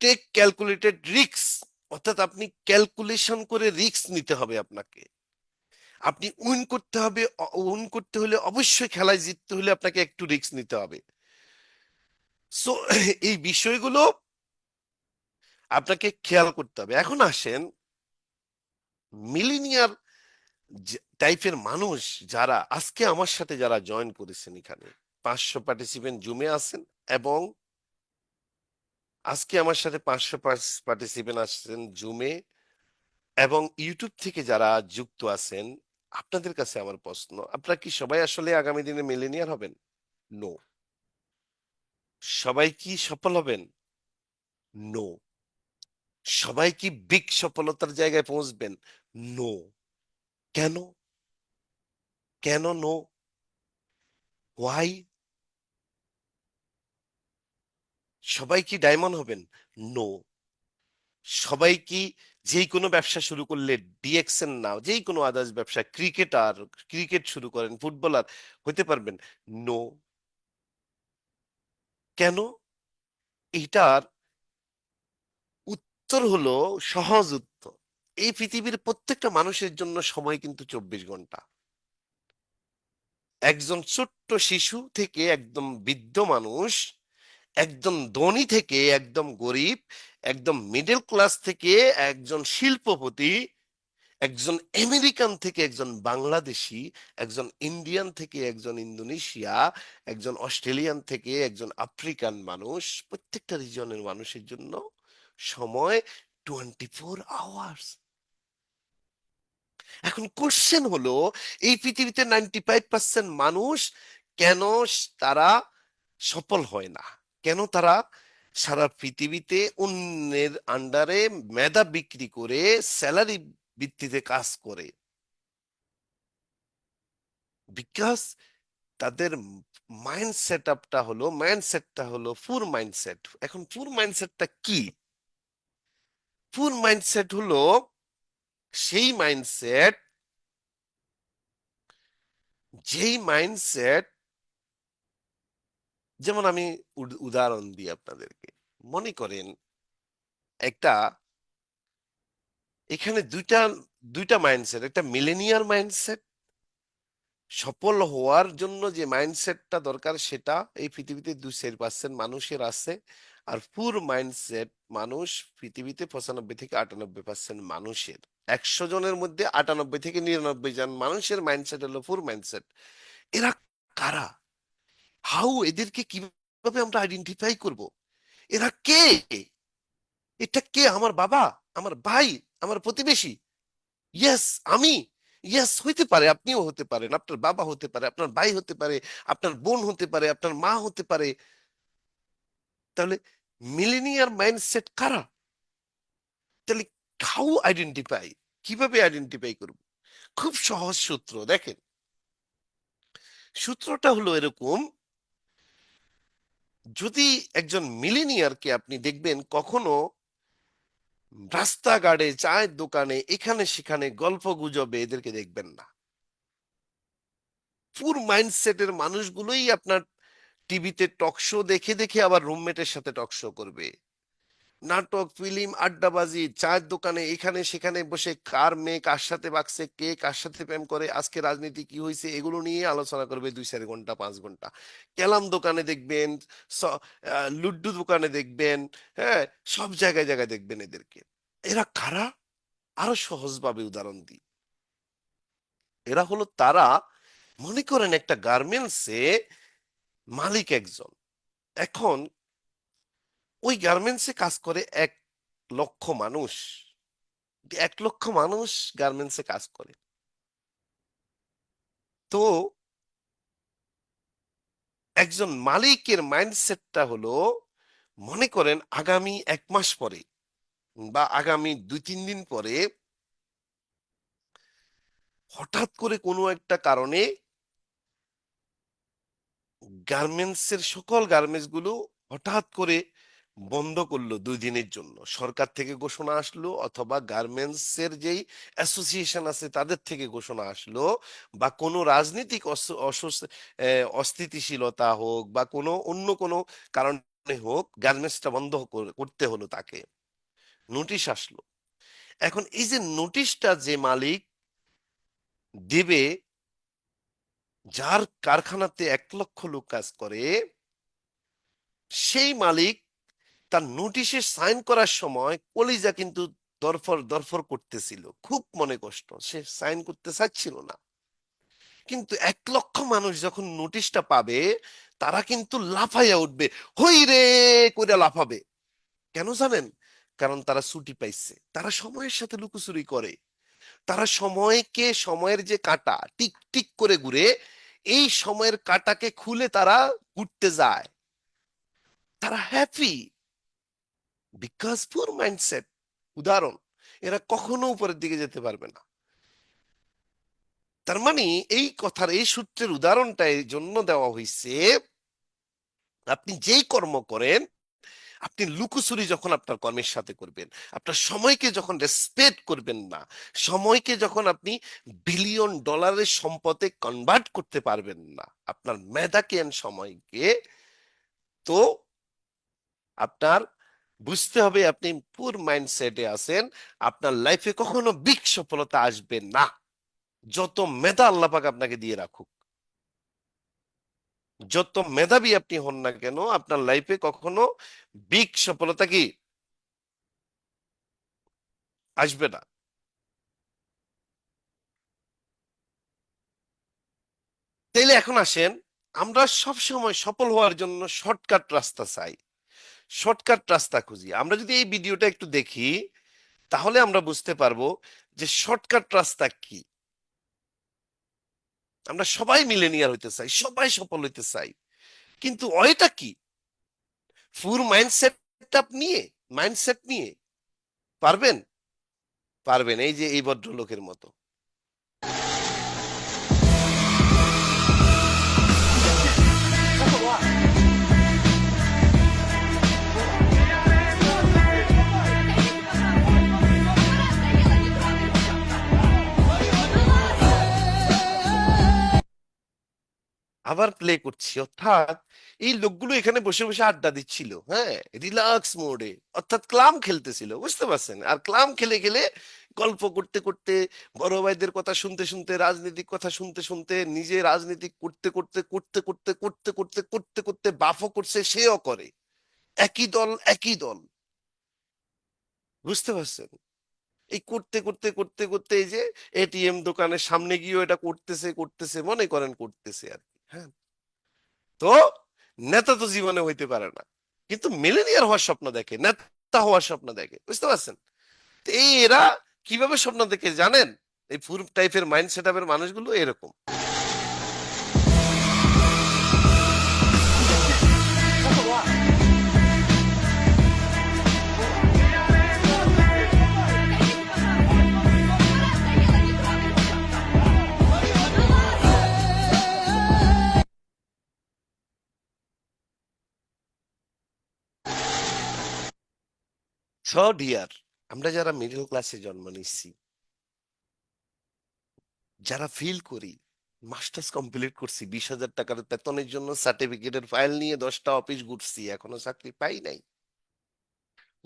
টেক ক্যালকুলেটেড রিস্ক, অর্থাৎ আপনি ক্যালকুলেশন করে রিস্ক নিতে হবে আপনাকে। আপনি উইন করতে হবে, উইন করতে হলে অবশ্যই, খেলায় জিততে হলে আপনাকে একটু রিস্ক নিতে হবে। সো এই বিষয়গুলো আপনাকে খেয়াল করতে হবে। এখন আসেন মিলিনিয়ার টাইপের মানুষ, যারা আজকে আমার সাথে যারা জয়েন করেছেন এখানে, 500 পার্টিসিপেন্ট জুমে আছেন, এবং আজকে আমার সাথে 500 পার্টিসিপেন্ট আসছেন জুমে, এবং ইউটিউব থেকে যারা যুক্ত আছেন। আপনাদের কাছে আমার প্রশ্ন, আপনারা কি সবাই আসলে আগামী দিনে মিলেনিয়ার হবেন? নো। সবাই কি সফল হবেন? নো। সবাই কি বিগ সফলতার জায়গায় পৌঁছবেন? নো। কেন? কেন নো? ওয়াই? সবাই কি ডায়মন্ড হবেন? নো। সবাই কি যেই কোনো ব্যবসা শুরু করলে, ডিএক্সএন না, যেই কোনো আদার্স ব্যবসা, ক্রিকেটার, ক্রিকেট শুরু করেন, ফুটবলার হতে পারবেন? নো। কেন? এটার উত্তর হলো সহজ উত্তর। এই পৃথিবীর প্রত্যেকটা মানুষের জন্য সময় কিন্তু 24 ঘন্টা। একজন ছোট্ট শিশু থেকে একদম বৃদ্ধ মানুষ, একদম ধনী থেকে একদম গরিব, একদম মিডল ক্লাস থেকে একজন শিল্পপতি, একজন আমেরিকান থেকে একজন বাংলাদেশি, একজন ইন্ডিয়ান থেকে একজন ইন্দোনেশিয়া, একজন অস্ট্রেলিয়ান থেকে একজন আফ্রিকান মানুষ, প্রত্যেকটা রিজনের মানুষের জন্য সময় 24 আওয়ার্স। এখন কোশ্চেন হলো, এই পৃথিবীতে 95% মানুষ কেন তারা সফল হয় না? কেন তারা সারা পৃথিবীতে অন্যের আন্ডারে মেধা বিক্রি করে স্যালারি ভিত্তিতে কাজ করে? বিকজ তাদের মাইন্ডসেটটা হলো পুর মাইন্ডসেট। এখন পুর মাইন্ডসেটটা কি? পুর মাইন্ডসেট হলো সেই মাইন্ডসেট, যেই মাইন্ডসেট, যেমন আমি উদাহরণ দিই আপনাদেরকে। মনে করেন একটা, এখানে দুইটা দুইটা মাইন্ডসেট, একটা মিলেনিয়ার মাইন্ডসেট, সফল হওয়ার জন্য যে মাইন্ডসেটটা দরকার সেটা এই পৃথিবীতে 2% মানুষের আছে। আর পুর মাইন্ডসেট মানুষ পৃথিবীতে 95 থেকে 98% মানুষের। 100 জনের মধ্যে 98 থেকে 99 জন মানুষের মাইন্ডসেট হলো পুর মাইন্ডসেট। এরা কারা? হাউ? এদেরকে কিভাবে আমরা আইডেন্টিফাই করব? এরা কে? এটা কে? আমার বাবা, আমার ভাই, আমার প্রতিবেশী? ইয়েস, আমি। ইয়েস, হইতে পারে, আপনিও হতে পারেন, আপনার বাবা হতে পারে, আপনার ভাই হতে পারে, আপনার বোন হতে পারে, আপনার মা হতে পারে। তাহলে মিলেনিয়ার মাইন্ডসেট কারা? তাহলে হাউ আইডেন্টিফাই? কিভাবে আইডেন্টিফাই করব? খুব সহজ সূত্র, দেখেন। সূত্রটা হলো এরকম: যদি একজন মিলেনিয়ারকে আপনি দেখবেন, কখনো রাস্তাঘাটে, চায়ের দোকানে, এখানে সেখানে গল্প গুজবে এদেরকে দেখবেন না। পুর মাইন্ডসেটের মানুষগুলোই আপনার টিভিতে টক শো দেখে দেখে আবার রুমমেটের সাথে টক শো করবে, নাটক, ফিল্ম, আড্ডাবাজি, চায়ের দোকানে, এখানে সেখানে বসে কার মেয়ে কার সাথে বাগছে, কে কার সাথে প্রেম করে, আজকে রাজনীতি কি হয়েছে, এগুলো নিয়ে আলোচনা করবে 2-4 ঘন্টা, 5 ঘন্টা। ক্যালাম দোকানে দেখবেন, লুড্ডু দোকানে দেখবেন, হ্যাঁ, সব জায়গায় জায়গায় দেখবেন এদেরকে। এরা কারা? আরো সহজভাবে উদাহরণ দিই। এরা হলো তারা, মনে করেন একটা গার্মেন্টসে মালিক একজন। এখন ওই গার্মেন্টসে কাজ করে 1 লক্ষ মানুষ। 1 লক্ষ মানুষ গার্মেন্টসে কাজ করে। তো একজন মালিকের মাইন্ডসেটটা হলো, মনে করেন আগামী 1 মাস পরে বা আগামী 2-3 দিন পরে হঠাৎ করে কোনো একটা কারণে গার্মেন্টসের সকল গার্মেন্টস গুলো হঠাৎ করে বন্ধ করলো 2 দিনের জন্য। সরকার থেকে ঘোষণা আসলো অথবা গার্মেন্টস এর যেই অ্যাসোসিয়েশন আছে তাদের থেকে ঘোষণা আসলো, বা কোনো রাজনৈতিক অস্থিতিশীলতা হোক বা কোনো অন্য কোনো কারণে হোক, গার্মেন্টসটা বন্ধ করতে হলো, তাকে নোটিশ আসলো। এখন এই যে নোটিশটা যে মালিক দেবে, যার কারখানাতে 1 লক্ষ লোক কাজ করে, সেই মালিক তার নোটিশে সাইন করার সময় কলিজা কিন্তু দরফর দরফর করতেছিল, খুব মনে কষ্ট, সে সাইন করতে চাচ্ছিল না। কিন্তু 1 লক্ষ মানুষ যখন নোটিশটা পাবে, তারা কিন্তু লাফাইয়া উঠবে, হই রে করে লাফাবে। কেন জানেন? কারণ তারা ছুটি পাইছে, তারা সময়ের সাথে লুকোচুরি করে, তারা সময়কে, সময়ের যে কাঁটা টিক টিক করে ঘুরে, এই সময়ের কাঁটাকে খুলে তারা ঘুরতে যায়, তারা হ্যাপি, বিকজ পুর মাইন্ডসেট। উদাহরণ, এরা কখনো উপরের দিকে যেতে পারবে না। তার মানে এই কথার, এই সূত্রের উদাহরণটা এই জন্য দেওয়া হয়েছে, আপনি যেই কর্ম করেন, আপনি লুকোচুরি যখন আপনার কর্মের সাথে করবেন, আপনার সময়কে যখন রেসপেক্ট করবেন না, সময়কে যখন আপনি বিলিয়ন ডলারের সম্পদে কনভার্ট করতে পারবেন না, আপনার মেধাকে and সময়কে, তো আপনার বুঝতে হবে আপনি পুর মাইন্ডসেটে আছেন, আপনার লাইফে কখনো বিগ সফলতা আসবে না, যত মেধা আল্লাহ পাক আপনাকে দিয়ে রাখুক। যত মেধাবী আপনি হন না কেন, আপনার লাইফে কখনো বিগ সফলতা কি আসবে না। তাইলে এখন আসেন, আমরা সব সময় সফল হওয়ার জন্য শর্টকাট রাস্তা চাই, শর্টকাট রাস্তা খুঁজি। আমরা যদি এই ভিডিওটা একটু দেখি, তাহলে আমরা বুঝতে পারবো যে শর্টকাট রাস্তা কি। আমরা সবাই মিলেনিয়ার হইতে চাই, সবাই সফল হইতে চাই, কিন্তু ওইটা কি? ফুল মাইন্ডসেট নিয়ে, মাইন্ডসেট নিয়ে পারবেন? পারবেন, এই যে এই ভদ্রলোকের মতো। আবার প্লে করছি, অর্থাৎ এই লোকগুলো এখানে বসে বসে আড্ডা দিচ্ছিল, হ্যাঁ, রিল্যাক্স মোডে, অর্থাৎ ক্লাম খেলতেছিল, বুঝতে পারছেন? আর ক্লাম খেলে খেলে, গল্প করতে করতে, বড় ভাইদের কথা শুনতে শুনতে, রাজনৈতিক কথা শুনতে শুনতে, নিজে রাজনীতি করতে করতে করতে করতে করতে করতে করতে করতে বাফও করছে, সেও করে, একই দল একই দল, বুঝতে পারছেন? এই করতে করতে করতে করতে এই যে এটিএম দোকানের সামনে গিয়েও এটা করতেছে করতেছে, মনে করেন করতেছে আর কি, হ্যাঁ। তো নেতা তো জীবনে হইতে পারে না, কিন্তু মিলেনিয়ার হওয়ার স্বপ্ন দেখে, নেতা হওয়ার স্বপ্ন দেখে, বুঝতে পারছেন? তো এই এরা কিভাবে স্বপ্ন দেখে জানেন? এই ফুল টাইপের মাইন্ড সেট আপের মানুষগুলো এরকম। সো ডিয়ার, আমরা যারা মিডল ক্লাসে জন্ম নিচ্ছি, যারা ফিল করি মাস্টার্স কমপ্লিট করছি, 20,000 টাকার বেতনের জন্য সার্টিফিকেটের ফাইল নিয়ে 10টা অফিস ঘুরছি, এখনো চাকরি পাই নাই,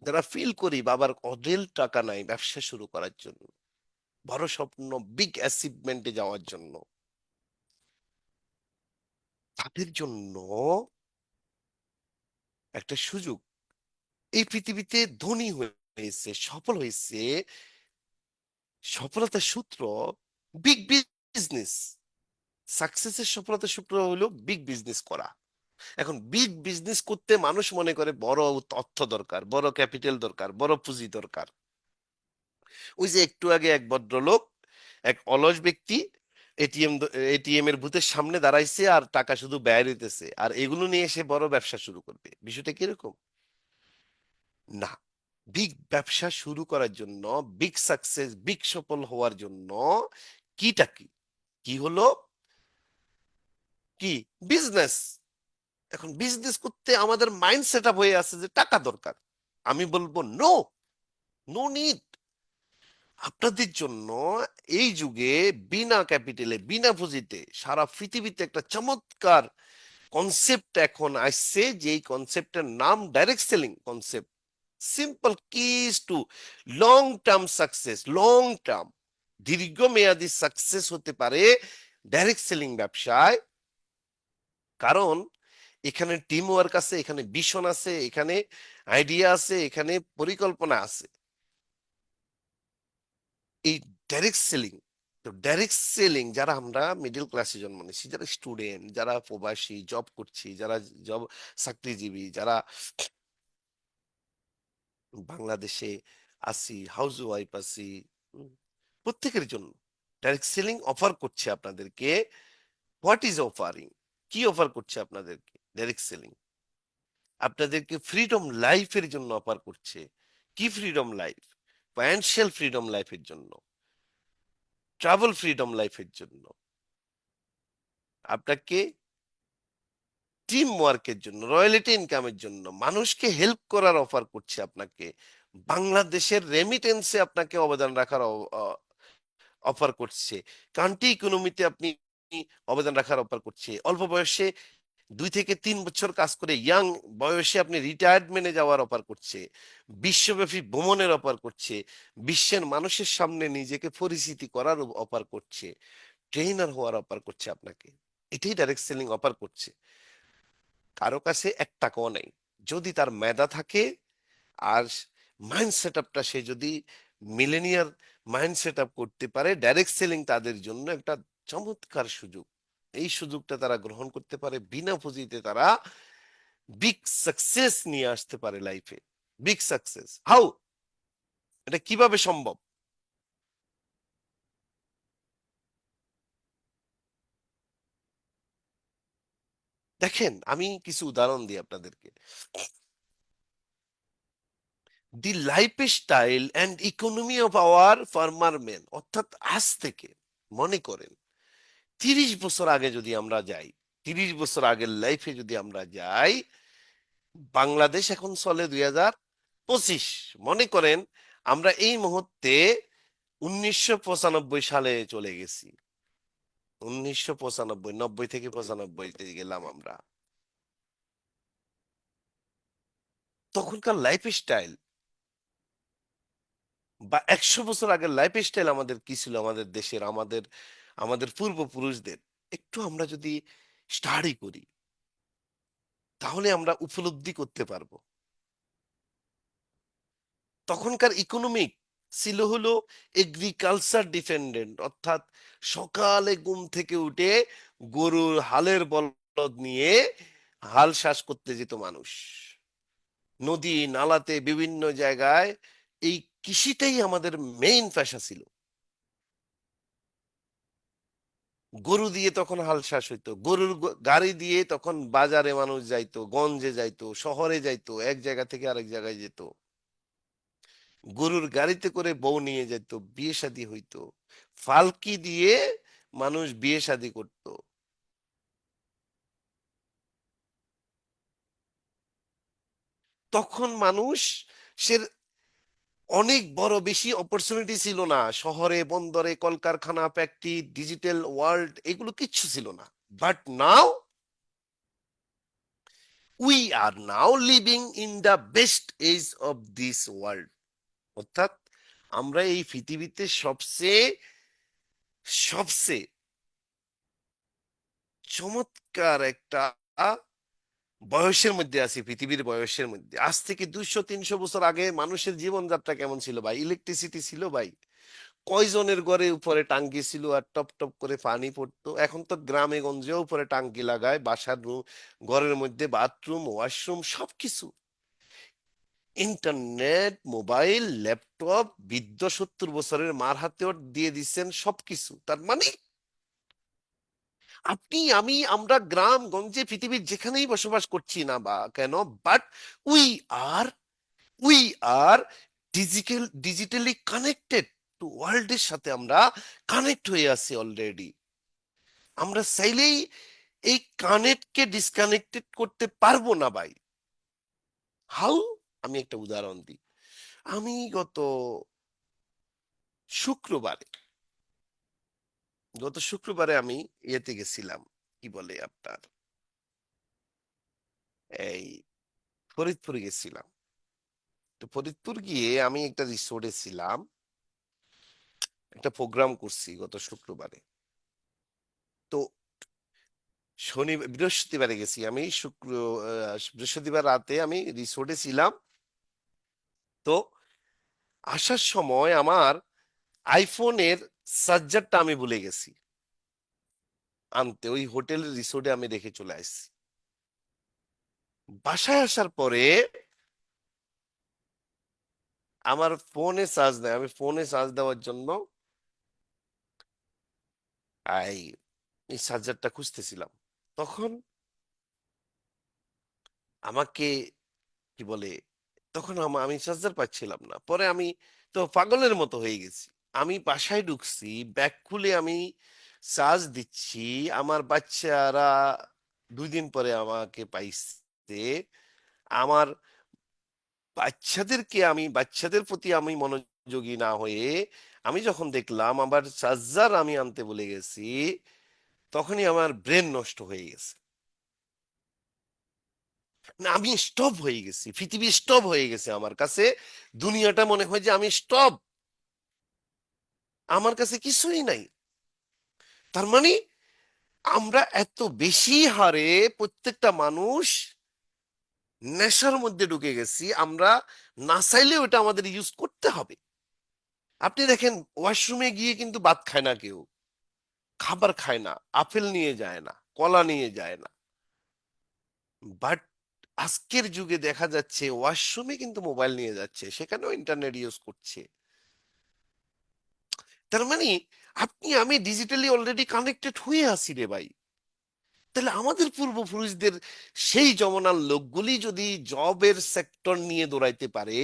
যারা ফিল করি বাবার অঢেল টাকা নাই ব্যবসা শুরু করার জন্য, বড় স্বপ্ন, বিগ অ্যাচিভমেন্টে যাওয়ার জন্য, তাদের জন্য একটা সুযোগ। এই পৃথিবীতে ধনী হয়েছে, সফল হয়েছে, সফলতার সূত্র বিগ বিজনেস। সাকসেসের সফলতার সূত্র হলো বিগ বিজনেস করা। এখন বিগ বিজনেস করতে মানুষ মনে করে বড় অর্থ দরকার, বড় ক্যাপিটাল দরকার, বড় পুঁজি দরকার। ওই যে একটু আগে এক ভদ্রলোক, এক অলস ব্যক্তি এটিএম এর বুথের সামনে দাঁড়াইছে আর টাকা শুধু ব্যয় হইতেছে, আর এগুলো নিয়ে এসে বড় ব্যবসা শুরু করবে। বিষয়টা কিরকম? না, বিগ ব্যবসা শুরু করার জন্য, বিগ সাকসেস, বিগ সফল হওয়ার জন্য কিটা কি, কি হলো, কি, বিজনেস। এখন বিজনেস করতে আমাদের মাইন্ড সেট আপ হয়ে আছে যে টাকা দরকার। আমি বলবো নো, নো নিড। আপনাদের জন্য এই যুগে বিনা ক্যাপিটালে, বিনা পুঁজিতে সারা পৃথিবীতে একটা চমৎকার কনসেপ্ট এখন আসছে, যে এই কনসেপ্টের নাম direct selling concept. Simple keys to long term success, long term, দীর্ঘমেয়াদী সাকসেস হতে পারে ডাইরেক্ট সেলিং ব্যবসায়। কারণ এখানে টিম ওয়ার্ক আছে, এখানে ভিশন আছে, এখানে আইডিয়া আছে, এখানে পরিকল্পনা আছে। এই ডাইরেক্ট সেলিং, তো ডাইরেক্ট সেলিং যারা আমরা মিডল ক্লাসে জন্ম নিয়েছি, যারা স্টুডেন্ট, যারা প্রবাসী জব করছি, যারা জব চাকরিজীবী, যারা বাংলাদেশে আছি, হাউস ওয়াইফ আছি, উম, প্রত্যেকের জন্য ডাইরেক্ট সেলিং অফার করছে আপনাদেরকে। What is offering? কি অফার করছে আপনাদেরকে ডাইরেক্ট সেলিং? আপনাদেরকে ফ্রিডম লাইফের জন্য অফার করছে। কি ফ্রিডম লাইফ? ফাইন্যান্সিয়াল ফ্রিডম লাইফের জন্য, ট্রাভেল ফ্রিডম লাইফের জন্য, আপনাকে টিম ওয়ার্কের জন্য, রয়্যালিটি ইনকামের জন্য, মানুষকে হেল্প করার অফার করছে আপনাকে। বাংলাদেশের রেমিটেন্সে আপনাকে অবদান রাখার অফার করছে। কান্ট্রি ইকোনমিতে আপনি অবদান রাখার অফার করছে। অল্প বয়সে 2 থেকে 3 বছর কাজ করে ইয়াং বয়সে আপনি রিটায়ারমেন্টে যাওয়ার অফার করছে। বিশ্বব্যাপী ভ্রমণের অফার করছে। বিশ্বের মানুষের সামনে নিজেকে পরিচিতি করার অফার করছে। ট্রেনার হওয়ার অফার করছে আপনাকে। এটাই ডাইরেক্ট সেলিং অফার করছে। কারো কাছে 1 টাকাও নেই। যদি তার মেধা থাকে আর মাইন্ড সেট আপটা সে যদি মিলেনিয়ার মাইন্ড সেট আপ করতে পারে, ডাইরেক্ট সেলিং তাদের জন্য একটা চমৎকার সুযোগ। এই সুযোগটা তারা গ্রহণ করতে পারে, বিনা পুঁজিতে তারা বিগ সাকসেস নিয়ে আসতে পারে লাইফে। Big success how? এটা কিভাবে সম্ভব? দেখেন, আমি কিছু উদাহরণ দিই আপনাদেরকে। দি life style and economy of our farmer man, অর্থাৎ আজ থেকে মনে করেন 30 বছর আগে যদি আমরা যাই, 30 বছর আগের লাইফে যদি আমরা যাই, বাংলাদেশ এখন চলে 2025। মনে করেন আমরা এই মুহূর্তে 1995 সালে চলে গেছি। 1995, 90 থেকে 95-তে গেলাম আমরা। তখনকার লাইফ স্টাইল বা 100 বছর আগের লাইফ স্টাইল আমাদের কি ছিল, আমাদের দেশের, আমাদের আমাদের পূর্বপুরুষদের, একটু আমরা যদি স্টাডি করি তাহলে আমরা উপলব্ধি করতে পারবো। তখনকার ইকোনমিক ছিল হলো এগ্রিকালচার ডিপেন্ডেন্ট, অর্থাৎ সকালে ঘুম থেকে উঠে গরুর হালের বলদ নিয়ে হাল চাষ করতে যেত মানুষ। নদী নালাতে বিভিন্ন জায়গায় এই কৃষিটাই আমাদের মেইন পেশা ছিল। গরু দিয়ে তখন হাল চাষ হইতো, গরুর গাড়ি দিয়ে তখন বাজারে মানুষ যাইতো, গঞ্জে যাইতো, শহরে যাইতো, এক জায়গা থেকে আরেক জায়গায় যেত। গরুর গাড়িতে করে বউ নিয়ে যেত, বিয়ে শাদী হইতো। ফালকি দিয়ে মানুষ বিয়ে শাদী করত। তখন মানুষ সে অনেক বড় বেশি অপরচুনিটি ছিল না, শহরে বন্দরে কলকারখানা ফ্যাক্টরি ডিজিটাল ওয়ার্ল্ড এগুলো কিচ্ছু ছিল না। But now we are now living in the best age of this world. অর্থাৎ আমরা এই পৃথিবীতে সবচেয়ে সবচেয়ে চমৎকার একটা বয়সের মধ্যে আছি, পৃথিবীর বয়সের মধ্যে। আজ থেকে 200-300 বছর আগে মানুষের জীবনযাত্রা কেমন ছিল ভাই? ইলেকট্রিসিটি ছিল ভাই? কয়জনের ঘরে উপরে টাঙ্কি ছিল আর টপ টপ করে পানি পড়তো। এখন তো গ্রামে গঞ্জেও উপরে টাঙ্কি লাগায়, বাসার রুম, ঘরের মধ্যে বাথরুম, ওয়াশরুম, সবকিছু। ইন্টারনেট, মোবাইল, ল্যাপটপ, বৃদ্ধ 70 বছরের মার হাতেও দিয়ে দিচ্ছেন সবকিছু। তার মানে আপনি, আমি, আমরা গ্রাম গঞ্জে পৃথিবীর যেখানেই বসবাস করছি না বা কেন, but we are we are digitally connected to ওয়ার্ল্ডের সাথে আমরা কানেক্ট হয়ে আছি অলরেডি। আমরা চাইলেই এই কানেক্টকে ডিসকানেক্টেড করতে পারবো না ভাই। হাউ? আমি একটা উদাহরণ দিই। আমি শুক্রবারে গত শুক্রবারে আমি ইয়েতে গেছিলাম, কি বলে আপনার, এই ফরিদপুর গেছিলাম। তো ফরিদপুর গিয়ে আমি একটা রিসোর্টে ছিলাম, একটা প্রোগ্রাম করছি গত শুক্রবারে। তো বৃহস্পতিবারে গেছি আমি, বৃহস্পতিবার রাতে আমি রিসোর্টে ছিলাম। তো আসার সময় আমার আইফোনের চার্জারটা আমি ভুলে গেছি আনতে, ওই হোটেল রিসোর্টে আমি রেখে চলে আসছি। বাসায় আসার পরে আমার ফোনে চার্জ নেই, আমি ফোনে চার্জ দেওয়ার জন্য এই এই চার্জারটা খুঁজতেছিলাম। তখন আমাকে, কি বলে, তখন আমি চার্জার পাচ্ছিলাম না। পরে আমি তো পাগলের মতো হয়ে গেছি। আমি বাসায় ঢুকছি, ব্যাগ খুলে আমি চার্জ দিচ্ছি। আমার বাচ্চারা 2 দিন পরে আমাকে পাইছে। আমার বাচ্চাদের প্রতি আমি মনোযোগী না হয়ে আমি যখন দেখলাম আবার চার্জার আমি আনতে ভুলে গেছি, তখনই আমার ব্রেন নষ্ট হয়ে গেছে। না, আমি স্টপ হয়ে গেছি, পৃথিবী স্টপ হয়ে গেছে আমার কাছে। দুনিয়াটা মনে হয় যে আমি স্টপ, আমার কাছে কিছুই নাই। তার মানে আমরা এত বেশি হারে প্রত্যেকটা মানুষ নেশার মধ্যে ঢুকে গেছি। আমরা না চাইলে ওটা আমাদের ইউজ করতে হবে। আপনি দেখেন, ওয়াশরুমে গিয়ে কিন্তু ভাত খায় না কেউ, খাবার খায় না, আপেল নিয়ে যায় না, কলা নিয়ে যায় না। বাট আজকের যুগে দেখা যাচ্ছে ওয়াশরুমে কিন্তু মোবাইল নিয়ে যাচ্ছে, সেখানেও ইন্টারনেট ইউজ করছে। তার মানে আপনি আমি ডিজিটালি অলরেডি কানেক্টেড হয়ে আছি রে ভাই। তাহলে আমাদের পূর্বপুরুষদের সেই জমানার লোকগুলি যদি জবের সেক্টর নিয়ে দৌড়াইতে পারে,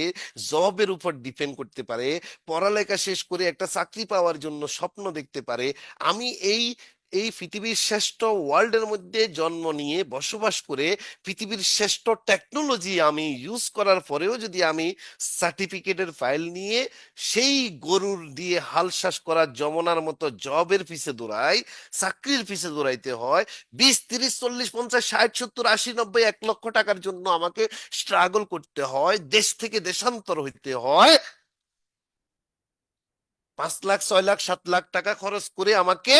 জবের উপর ডিপেন্ড করতে পারে, পড়ালেখা শেষ করে একটা চাকরি পাওয়ার জন্য স্বপ্ন দেখতে পারে, আমি এই এই পৃথিবীর শ্রেষ্ঠ ওয়ার্ল্ডের মধ্যে জন্ম নিয়ে বসবাস করে পৃথিবীর শ্রেষ্ঠ টেকনোলজি আমি ইউজ করার পরেও যদি আমি সার্টিফিকেটের ফাইল নিয়ে সেই গরুর দিয়ে হাল চাষ করার জমানার মতো জবের পিছে দৌড়াই, চাকরির পিছে দৌড়াইতে হয়, 20, 30, 40, 50, 60, 70, 80, 90, 1 লক্ষ টাকার জন্য আমাকে স্ট্রাগল করতে হয়, দেশ থেকে দেশান্তর হইতে হয়, 5 লাখ, 6 লাখ, 7 লাখ টাকা খরচ করে আমাকে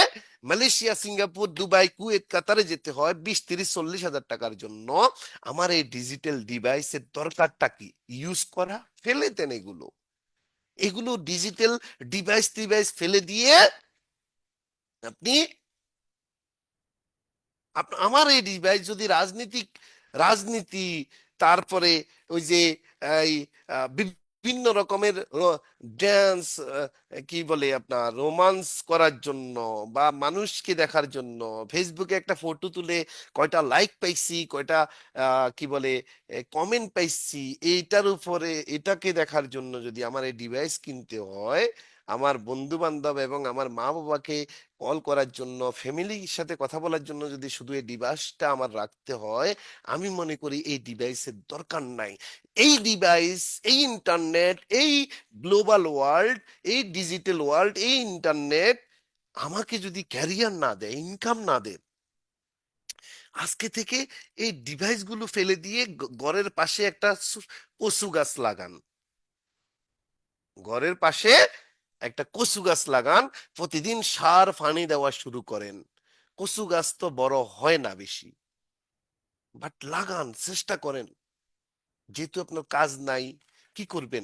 মালয়েশিয়া, সিঙ্গাপুর, দুবাই, কুয়েত, কাতারে যেতে হয় 20, 30, 40 হাজার টাকার জন্য। আমার এই ডিজিটাল ডিভাইসের দরকারটা কি? ইউজ করা, ফেলে দেন এগুলো। এগুলো ডিজিটাল ডিভাইস টিভাইস ফেলে দিয়ে আপনি আমার এই ডিভাইস যদি রাজনীতি, তারপরে ওই যে এই বিভিন্ন রকমের ড্যান্স, কি বলে আপনার, রোমান্স করার জন্য বা মানুষকে দেখার জন্য, ফেসবুকে একটা ফটো তুলে কয়টা লাইক পাইছি, কয়টা কি বলে কমেন্ট পাইছি, এইটার উপরে এটাকে দেখার জন্য যদি আমার এই ডিভাইস কিনতে হয়, আমার বন্ধু বান্ধব এবং আমার মা বাবাকে কল করার জন্য, ফ্যামিলির সাথে কথা বলার জন্য যদি শুধু এই ডিভাইসটা আমার রাখতে হয়, আমি মনে করি এই ডিভাইসের দরকার নাই। এই ডিভাইস, এই ইন্টারনেট, এই গ্লোবাল ওয়ার্ল্ড, এই ডিজিটাল ওয়ার্ল্ড, এই ইন্টারনেট আমাকে যদি ক্যারিয়ার না দেয়, ইনকাম না দেয়, আজকে থেকে এই ডিভাইসগুলো ফেলে দিয়ে ঘরের পাশে একটা কচু গাছ লাগান। ঘরের পাশে একটা কচু গাছ লাগান, প্রতিদিন সার পানি দেওয়া শুরু করেন। কচু গাছ তো বড় হয় না বেশি, বাট লাগান, চেষ্টা করেন। যেহেতু আপনার কাজ নাই, কি করবেন?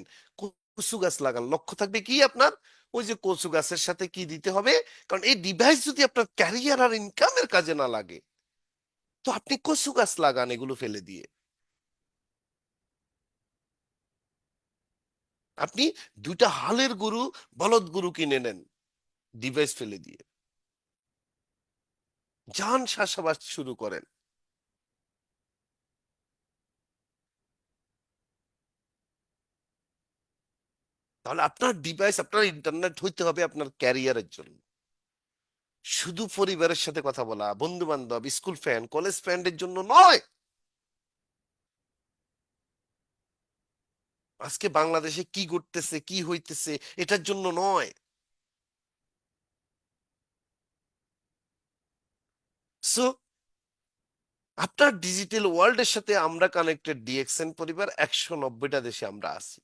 কচু গাছ লাগান, লক্ষ্য থাকবে কি আপনার? ওই যে কচু গাছের সাথে কি দিতে হবে, কারণ এই ডিভাইস যদি আপনার ক্যারিয়ার আর ইনকামের কাজে না লাগে, তো আপনি কচু গাছ লাগান এগুলো ফেলে দিয়ে। আপনি দুইটা হালের গরু, বলদ গরু কিনে নেন ডিভাইস ফেলে দিয়ে, যান চাষাবাদ শুরু করেন। তাহলে আপনার ডিভাইস, আপনার ইন্টারনেট হইতে হবে আপনার ক্যারিয়ারের জন্য, শুধু পরিবারের সাথে কথা বলা, বন্ধু বান্ধব, স্কুল ফ্রেন্ড, কলেজ ফ্রেন্ডের জন্য নয়। আজকে বাংলাদেশে কি ঘটতেছে, কি হইতেছে, এটার জন্য নয়। সো আপনার ডিজিটাল ওয়ার্ল্ডের সাথে আমরা কানেক্টেড, ডিএক্সএন পরিবার 190টা দেশে আমরা আছি।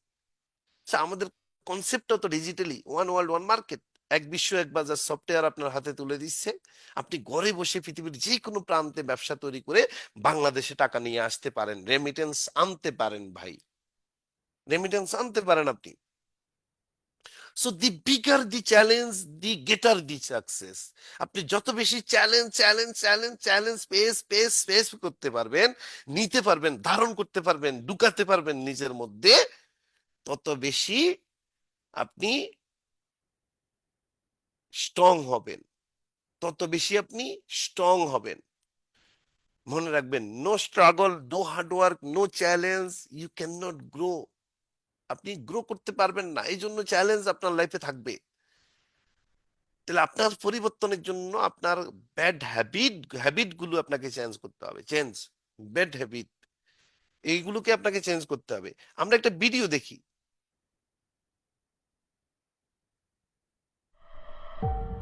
So, আমাদের কনসেপ্টটা তো digitally, one world one market, এক বিশ্ব এক বাজার সফটওয়্যার আপনার হাতে তুলে দিচ্ছে। আপনি ঘরে বসে পৃথিবীর যে কোনো প্রান্তে ব্যবসা তৈরি করে বাংলাদেশে টাকা নিয়ে আসতে পারেন, রেমিটেন্স আনতে পারেন ভাই, রেমিটেন্স আনতে পারেন আপনি। So the bigger the challenge, the greater the success. আপনি যত বেশি challenge challenge challenge challenge space space space করতে পারবেন, নিতে পারবেন, ধারণ করতে পারবেন, ঢুকাতে পারবেন নিজের মধ্যে, তত বেশি আপনি স্ট্রং হবেন, তত বেশি আপনি স্ট্রং হবেন। মনে রাখবেন, no struggle, no hard work, no challenge, you can not grow. আপনি গ্রো করতে পারবেন না, এই জন্য চ্যালেঞ্জ আপনার লাইফে থাকবে। তাহলে আপনার পরিবর্তনের জন্য আপনার ব্যাড হ্যাবিট গুলো আপনাকে চেঞ্জ করতে হবে, চেঞ্জ ব্যাড হ্যাবিট, এইগুলোকে আপনাকে চেঞ্জ করতে হবে। আমরা একটা ভিডিও দেখি।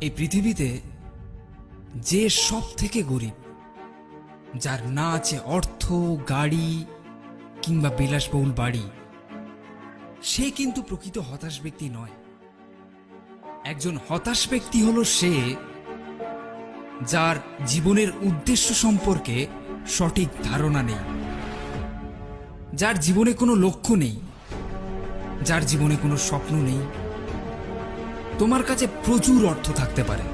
এই পৃথিবীতে যে সব থেকে গরিব, যার না আছে অর্থ, গাড়ি কিংবা বিলাসবহুল বাড়ি, সে কিন্তু প্রকৃত হতাশ ব্যক্তি নয়। একজন হতাশ ব্যক্তি হলো সে, যার জীবনের উদ্দেশ্য সম্পর্কে সঠিক ধারণা নেই, যার জীবনে কোনো লক্ষ্য নেই, যার জীবনে কোনো স্বপ্ন নেই। তোমার কাছে প্রচুর অর্থ থাকতে পারে,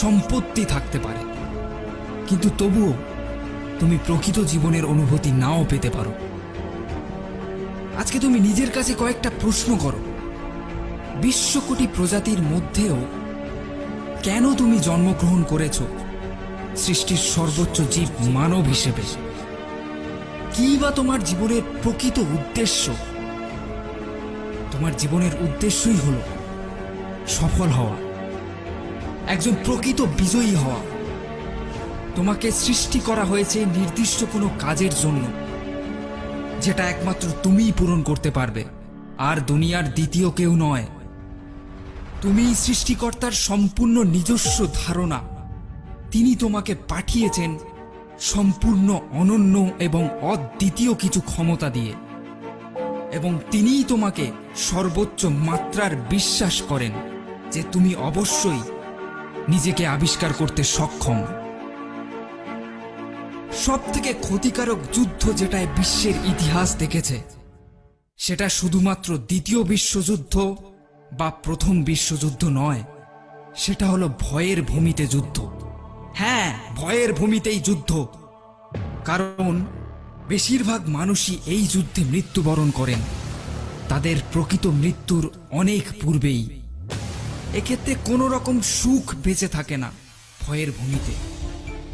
সম্পত্তি থাকতে পারে, কিন্তু তবুও তুমি প্রকৃত জীবনের অনুভূতি নাও পেতে পারো। আজকে তুমি নিজের কাছে কয়েকটা প্রশ্ন করো। বিশ্বকোটি প্রজাতির মধ্যেও কেন তুমি জন্মগ্রহণ করেছ সৃষ্টির সর্বোচ্চ জীব মানব হিসেবে? কি বা তোমার জীবনের প্রকৃত উদ্দেশ্য? তোমার জীবনের উদ্দেশ্যই হলো সফল হওয়া, একজন প্রকৃত বিজয়ী হওয়া। তোমাকে সৃষ্টি করা হয়েছে নির্দিষ্ট কোনো কাজের জন্য, যেটা একমাত্র তুমিই পূরণ করতে পারবে, আর দুনিয়ার দ্বিতীয় কেউ নয়। তুমি সৃষ্টিকর্তার সম্পূর্ণ নিজস্ব ধারণা। তিনি তোমাকে পাঠিয়েছেন সম্পূর্ণ অনন্য এবং অদ্বিতীয় কিছু ক্ষমতা দিয়ে, এবং তিনিই তোমাকে সর্বোচ্চ মাত্রার বিশ্বাস করেন যে তুমি অবশ্যই নিজেকে আবিষ্কার করতে সক্ষম। সব থেকে ক্ষতিকারক যুদ্ধ যেটায় বিশ্বের ইতিহাস দেখেছে, সেটা শুধুমাত্র দ্বিতীয় বিশ্বযুদ্ধ বা প্রথম বিশ্বযুদ্ধ নয়, সেটা হলো ভয়ের ভূমিতে যুদ্ধ। হ্যাঁ, ভয়ের ভূমিতেই যুদ্ধ। কারণ বেশিরভাগ মানুষই এই যুদ্ধে মৃত্যুবরণ করেন তাদের প্রকৃত মৃত্যুর অনেক পূর্বেই। এক্ষেত্রে কোনো রকম সুখ বেঁচে থাকে না ভয়ের ভূমিতে,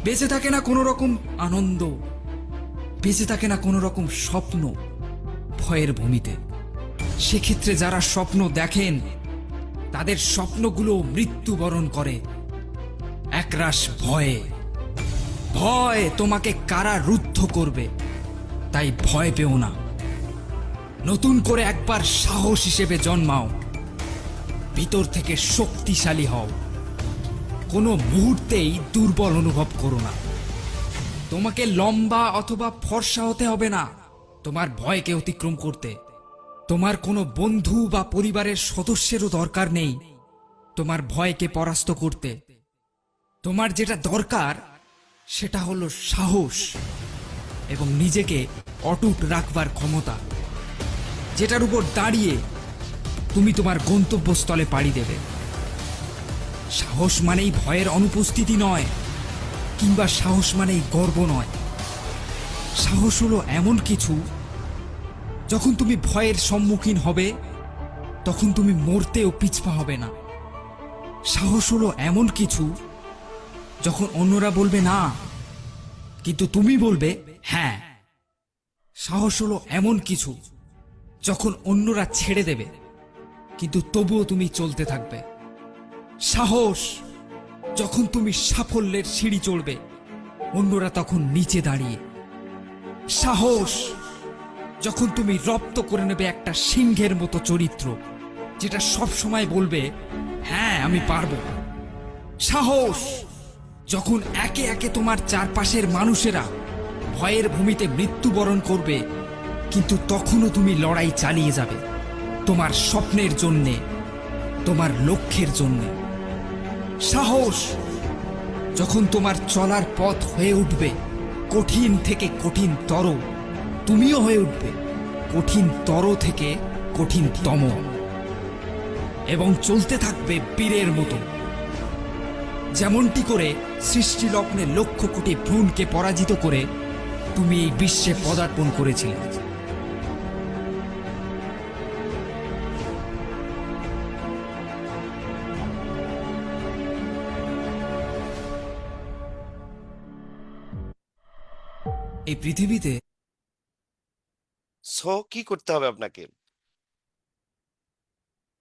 বেঁচে থাকে না কোনো রকম আনন্দ, বেঁচে থাকে না কোনো রকম স্বপ্ন ভয়ের ভূমিতে। সেক্ষেত্রে যারা স্বপ্ন দেখেন, তাদের স্বপ্নগুলো মৃত্যুবরণ করে একরাশ ভয়ে। ভয় তোমাকে কারারুদ্ধ করবে, তাই ভয় পেও না। নতুন করে একবার সাহস হিসেবে জন্মাও, ভিতর থেকে শক্তিশালী হও। কোনো মুহূর্তেই দুর্বল অনুভব করো না। তোমাকে লম্বা অথবা ফর্সা হতে হবে না তোমার ভয়কে অতিক্রম করতে। তোমার কোনো বন্ধু বা পরিবারের সদস্যেরও দরকার নেই তোমার ভয়কে পরাস্ত করতে। তোমার যেটা দরকার সেটা হলো সাহস এবং নিজেকে অটুট রাখবার ক্ষমতা, যেটার উপর দাঁড়িয়ে তুমি তোমার গন্তব্যস্থলে পাড়ি দেবে। সাহস মানেই ভয়ের অনুপস্থিতি নয়, কিংবা সাহস মানেই গর্ব নয়। সাহস হলো এমন কিছু, যখন তুমি ভয়ের সম্মুখীন হবে তখন তুমি মরতেও পিছপা হবে না। সাহস হলো এমন কিছু, যখন অন্যরা বলবে না কিন্তু তুমি বলবে হ্যাঁ। সাহস হলো এমন কিছু, যখন অন্যরা ছেড়ে দেবে কিন্তু তবুও তুমি চলতে থাকবে। সাহস যখন তুমি সাফল্যের সিঁড়ি চড়বে, অন্যরা তখন নিচে দাঁড়িয়ে। সাহস যখন তুমি রপ্ত করে নেবে একটা সিংহের মতো চরিত্র, যেটা সব সময় বলবে হ্যাঁ আমি পারবো। সাহস যখন একে একে তোমার চারপাশের মানুষেরা ভয়ের ভূমিতে মৃত্যুবরণ করবে, কিন্তু তখনও তুমি লড়াই চালিয়ে যাবে তোমার স্বপ্নের জন্যে, তোমার লক্ষ্যের জন্যে। সাহস যখন তোমার চলার পথ হয়ে উঠবে কঠিন থেকে কঠিনতর, তুমিও হয়ে উঠবে কঠিনতর থেকে কঠিনতম, এবং চলতে থাকবে বীরের মতো। যেমনটি করে সৃষ্টিলগ্নে লক্ষ কোটি ভ্রূণকে পরাজিত করে তুমি এই বিশ্বে পদার্পণ করেছিলে। এই পৃথিবীতে সো কি করতে হবে আপনাকে?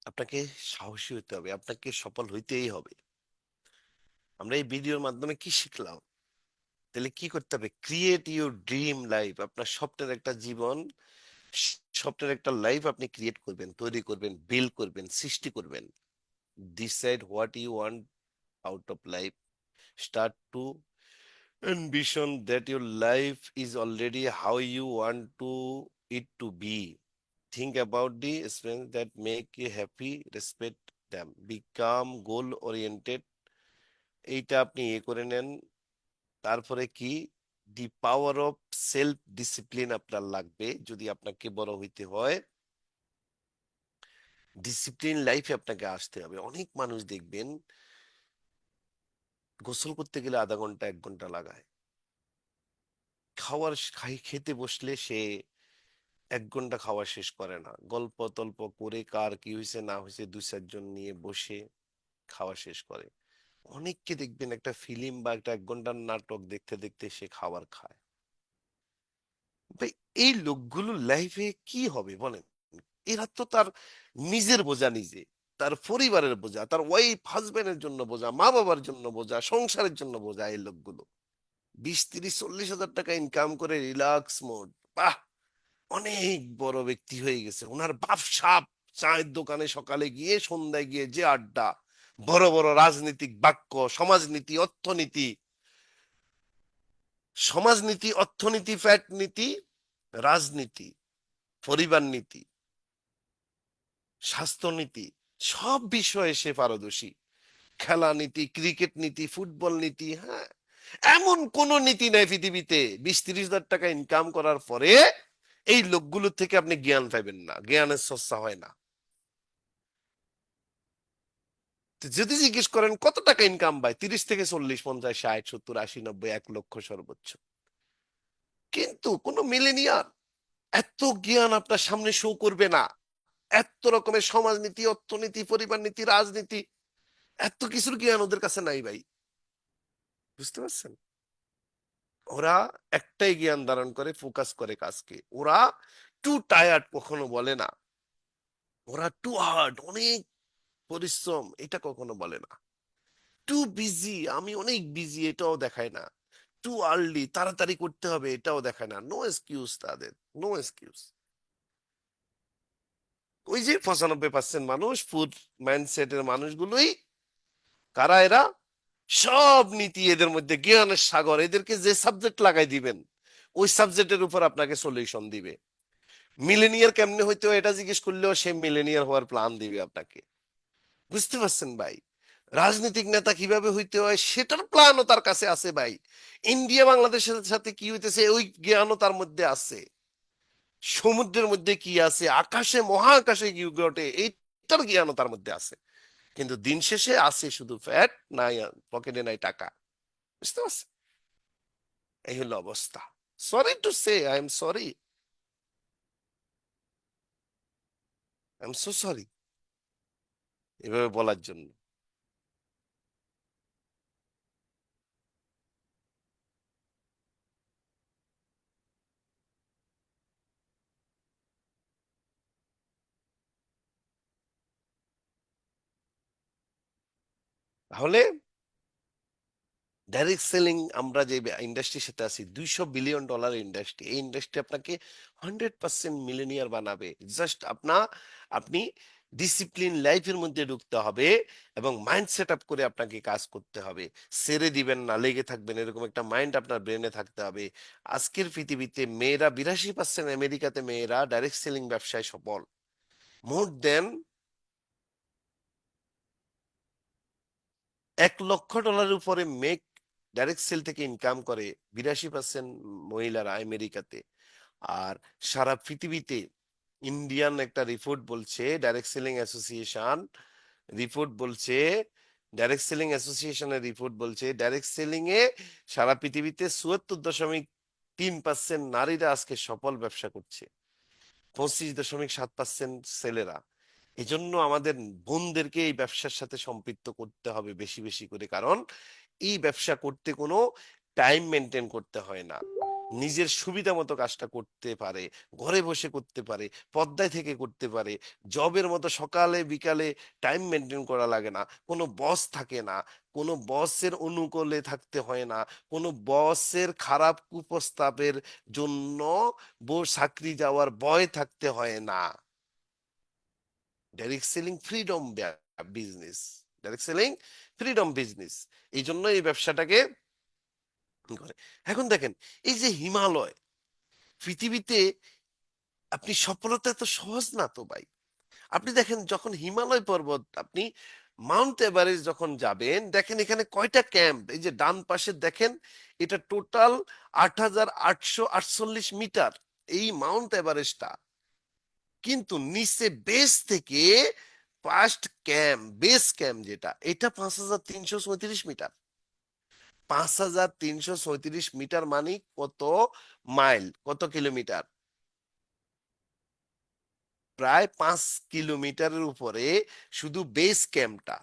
আপনাকে সাহসী হতে হবে, আপনাকে সফল হইতেই হবে। আমরা এই ভিডিওর মাধ্যমে কি শিখলাম? তাহলে কি করতে হবে? Create your dream life. আপনার স্বপ্নের একটা জীবন, স্বপ্নের একটা লাইফ আপনি ক্রিয়েট করবেন, তৈরি করবেন, বিল্ড করবেন, সৃষ্টি করবেন। Decide what you want out of life. Start to envision that your life is already how you want to it to be. Think about the experience that make you happy, respect them, become goal oriented. এইটা আপনি করে নেন। তারপরে কি? দি power of self discipline আপনার লাগবে যদি আপনাকে বড় হইতে হয়। ডিসিপ্লিন লাইফে আপনাকে আসতে হবে। অনেক মানুষ দেখবেন গোসল করতে গেলে আধা ঘন্টা 1 ঘন্টা লাগায়, খেতে বসলে সে 1 ঘন্টা খাওয়া শেষ করে না, গল্প তল্প করে কার কি হয়েছে না হয়েছে 2-4 জন নিয়ে বসে খাওয়া শেষ করে। অনেককে দেখবেন একটা ফিল্ম বা একটা 1 ঘন্টার নাটক দেখতে দেখতে সে খাবার খায়। ভাই, এই লোকগুলো লাইফে কি হবে বলেন? এরা তো তার নিজের বোঝা নিজে, তার পরিবারের বোঝা, তার ওয়াইফ হাজবেন্ডের জন্য বোঝা, মা বাবার জন্য বোঝা, সংসারের জন্য বোঝা। এই লোকগুলো 20-30-40 হাজার টাকা ইনকাম করে রিল্যাক্স মোড, বাহ, অনেক বড় ব্যক্তি হয়ে গেছে। ওনার বাপ সাপ, চায়ের দোকানে সকালে গিয়ে সন্ধ্যায় গিয়ে যে আড্ডা, বড় বড় রাজনৈতিক বাক্য, সমাজনীতি, অর্থনীতি, সমাজনীতি, অর্থনীতি, ফ্যাট নীতি, রাজনীতি, পরিবার নীতি, স্বাস্থ্যনীতি, সব বিষয়ে সে পারদর্শী। খেলা নীতি, ক্রিকেট নীতি, ফুটবল নীতি, হ্যাঁ, এমন কোন নীতি নাই পৃথিবীতে 20-30 হাজার টাকা ইনকাম করার পরে এই লোকগুলোর থেকে আপনি জ্ঞান পাবেন না, জ্ঞানের চর্চা হয় না। তো যদি জিজ্ঞেস করেন কত টাকা ইনকাম ভাই, 30 থেকে 40, 50, 60, 70, 80, 90, 1 লক্ষ সর্বোচ্চ। কিন্তু কোন মিলেনিয়ার এত জ্ঞান আপনার সামনে শো করবে না। এত রকমের সমাজনীতি, অর্থনীতি, পরিবার নীতি, রাজনীতি, এত কিছুর জ্ঞান ওদের কাছে নাই ভাই। বুঝতে পারছেন? ওরা একটাই জ্ঞান ধারণ করে, ফোকাস করে কাজকে। ওরা টু টায়ার্ড কখনো বলে না, ওরা টু হার্ড, অনেক পরিশ্রম, এটা কখনো বলে না। টু বিজি, আমি অনেক বিজি, এটাও দেখায় না। টু আর্লি, তাড়াতাড়ি করতে হবে, এটাও দেখায় না। নো এক্সকিউজ তাদের, নো এক্সকিউজ। ওই যে 95% মানুষ ফুড মাইন্ডসেটের মানুষগুলোই কারা? এরা সব নীতি এদের মধ্যে, জ্ঞানের সাগর। এদেরকে যে সাবজেক্ট লাগাই দিবেন ওই সাবজেক্টের উপর আপনাকে সলিউশন দিবে। মিলেনিয়ার কেমনে হইতে হয় এটা জিজ্ঞেস করলেও সে মিলেনিয়ার হওয়ার প্ল্যান দিবে আপনাকে। বুঝতে পারছেন ভাই? রাজনৈতিক নেতা কিভাবে হইতে হয় সেটার প্ল্যানও তার কাছে আছে ভাই। ইন্ডিয়া বাংলাদেশের সাথে কি হইতেছে ওই জ্ঞানও তার মধ্যে আছে। সমুদ্রের মধ্যে কি আছে, আকাশে মহাকাশে কি ঘটে, এই সবটার জ্ঞানও তার মধ্যে আছে, কিন্তু দিন শেষে আছে শুধু ফ্যাট, নাই পকেটে নাই টাকা। বুঝতে পারছেন? এই হলো অবস্থা। Sorry to say, I am sorry, I am so sorry এভাবে বলার জন্য। তাহলে ডাইরেক্ট সেলিং, আমরা যে ইন্ডাস্ট্রির সাথে আছি, $200 বিলিয়ন ইন্ডাস্ট্রি, এই ইন্ডাস্ট্রি আপনাকে 100% মিলেনিয়ার বানাবে। জাস্ট আপনি ডিসিপ্লিন লাইফের মধ্যে ঢুকতে হবে এবং মাইন্ড সেট আপ করে আপনাকে কাজ করতে হবে। ছেড়ে দিবেন না, লেগে থাকবেন, এরকম একটা মাইন্ড আপনার ব্রেনে থাকতে হবে। আজকের পৃথিবীতে মেয়েরা 82%, আমেরিকাতে মেয়েরা ডাইরেক্ট সেলিং ব্যবসায় সফল। মোর দেন $1 লক্ষ উপরে মেক ডাইরেক্ট সেল থেকে ইনকাম করে 82% মহিলারা আমেরিকাতে। আর সারা পৃথিবীতে ইন্ডিয়ান একটা রিপোর্ট বলছে, ডাইরেক্ট সেলিং অ্যাসোসিয়েশন রিপোর্ট বলছে, ডাইরেক্ট সেলিং এ সারা পৃথিবীতে 74.3% নারীরা আজকে সফল ব্যবসা করছে, 25.7% ছেলেরা। এই জন্য আমাদের বোনদেরকে এই ব্যবসার সাথে সম্পৃক্ত করতে হবে বেশি বেশি করে, কারণ এই ব্যবসা করতে কোনো টাইম মেনটেন করতে হয় না, নিজের সুবিধা মতো কাজটা করতে পারে, ঘরে বসে করতে পারে, পর্দায় থেকে করতে পারে, জবের মতো সকালে বিকালে টাইম মেনটেন করা লাগে না, কোনো বস থাকে না, কোনো বসের অনুকূলে থাকতে হয় না, কোনো বসের খারাপ কুপ্রস্তাবের জন্য চাকরি যাওয়ার ভয় থাকতে হয় না। Direct selling freedom business, direct selling freedom business. এই জন্য এই ব্যবসাটাকে করে। এখন দেখেন, এই যে হিমালয়, পৃথিবীতে আপনি সফলতা এত সহজ না তো ভাই। আপনি দেখেন, যখন হিমালয় পর্বত, আপনি মাউন্ট এভারেস্ট যখন যাবেন, দেখেন এখানে কয়টা ক্যাম্প, এই যে ডান পাশে দেখেন, এটা টোটাল 8,848 মিটার এই মাউন্ট এভারেস্টটা। কিন্তু নিচে বেস থেকে ফার্স্ট ক্যাম্প, বেস ক্যাম্প যেটা, এটা 5,337 মিটার। 5,337 মানে কত মাইল, কত কিলোমিটার? প্রায় 5 কিলোমিটারের উপরে শুধু বেস ক্যাম্পটা।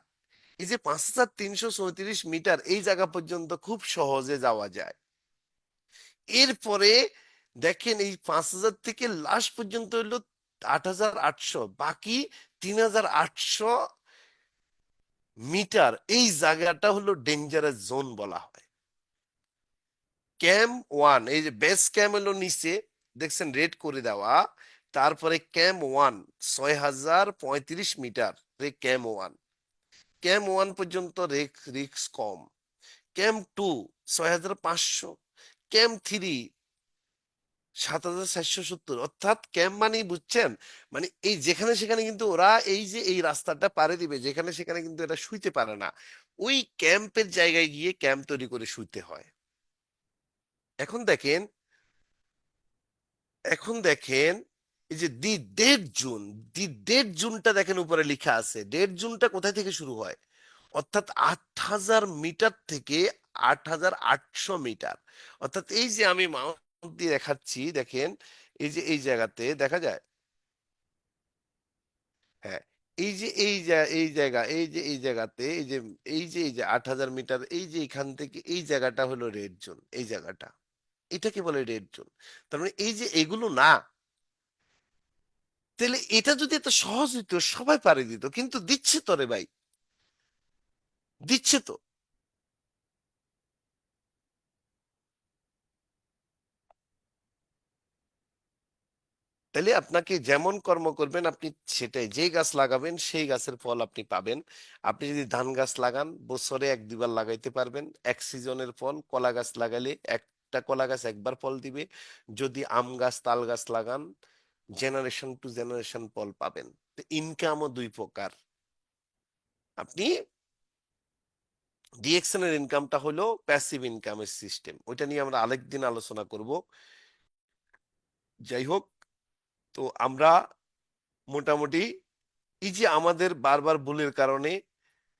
এই যে 5,337 মিটার, এই জায়গা পর্যন্ত খুব সহজে যাওয়া যায়। এরপরে দেখেন, এই 5,000 থেকে লাস্ট পর্যন্ত হলো 8,800, বাকি 3,800 মিটার, এই জায়গাটা হলো ডেঞ্জারাস জোন বলা হয়। ক্যাম্প ওয়ান, এই যে বেস ক্যাম্প হলো নিচে, দেখছেন রেড করে দেওয়া। তারপরে camp one 6,035 metre, camp one. Camp one পর্যন্ত রিক্স কম। Camp two 6,500। Camp three 7,470। অর্থাৎ ক্যাম্প মানে বুঝছেন, মানে এই যেখানে সেখানে কিন্তু ওরা এই যে এই রাস্তাটা পাড়ে দিবে, যেখানে সেখানে কিন্তু এটা শুইতে পারে না, ওই ক্যাম্পের জায়গায় গিয়ে ক্যাম্প তৈরি করে শুইতে হয়। এখন দেখেন, এখন দেখেন এই যে দি 1/2 জুনটা দেখেন উপরে লেখা আছে, 1/2 জুনটা কোথায় থেকে শুরু হয়? অর্থাৎ 8,000 মিটার থেকে 8,800 মিটার। অর্থাৎ এই যে আমি মাউন্ট দিয়ে দেখাচ্ছি, দেখেন এই যে এই জায়গাতে দেখা যায়, হ্যাঁ, এই যে এই জায়গা, এই যে এই জায়গাতে, এই যে 8,000 মিটার, এই যে এখান থেকে এই জায়গাটা হলো রেড জোন, এই জায়গাটা, এটাকে বলে রেড জোন। তার মানে এই যে এগুলো না, তাহলে এটা যদি এত সহজ হইতো সবাই পারে দিত, কিন্তু দিচ্ছে তো রে ভাই, দিচ্ছে তো। তাহলে আপনাকে যেমন কর্ম করবেন আপনি সেটাই, যে গাছ লাগাবেন সেই গাছের ফল আপনি পাবেন। আপনি যদি ধান গাছ লাগান, বছরে 1-2 বার লাগাইতে পারবেন, এক সিজনের ফল। কলা গাছ লাগালে একটা কলা গাছ একবার ফল দিবে। যদি আম গাছ, তাল গাছ লাগান, জেনারেশন টু জেনারেশন ফল পাবেন। ইনকামও দুই প্রকার। আপনি ডিএক্সএন এর ইনকামটা হলো প্যাসিভ ইনকামের সিস্টেম, ওইটা নিয়ে আমরা আরেকদিন আলোচনা করব। যাই হোক, তো আমরা মোটামুটি এই যে আমাদের বারবার ভুলের কারণে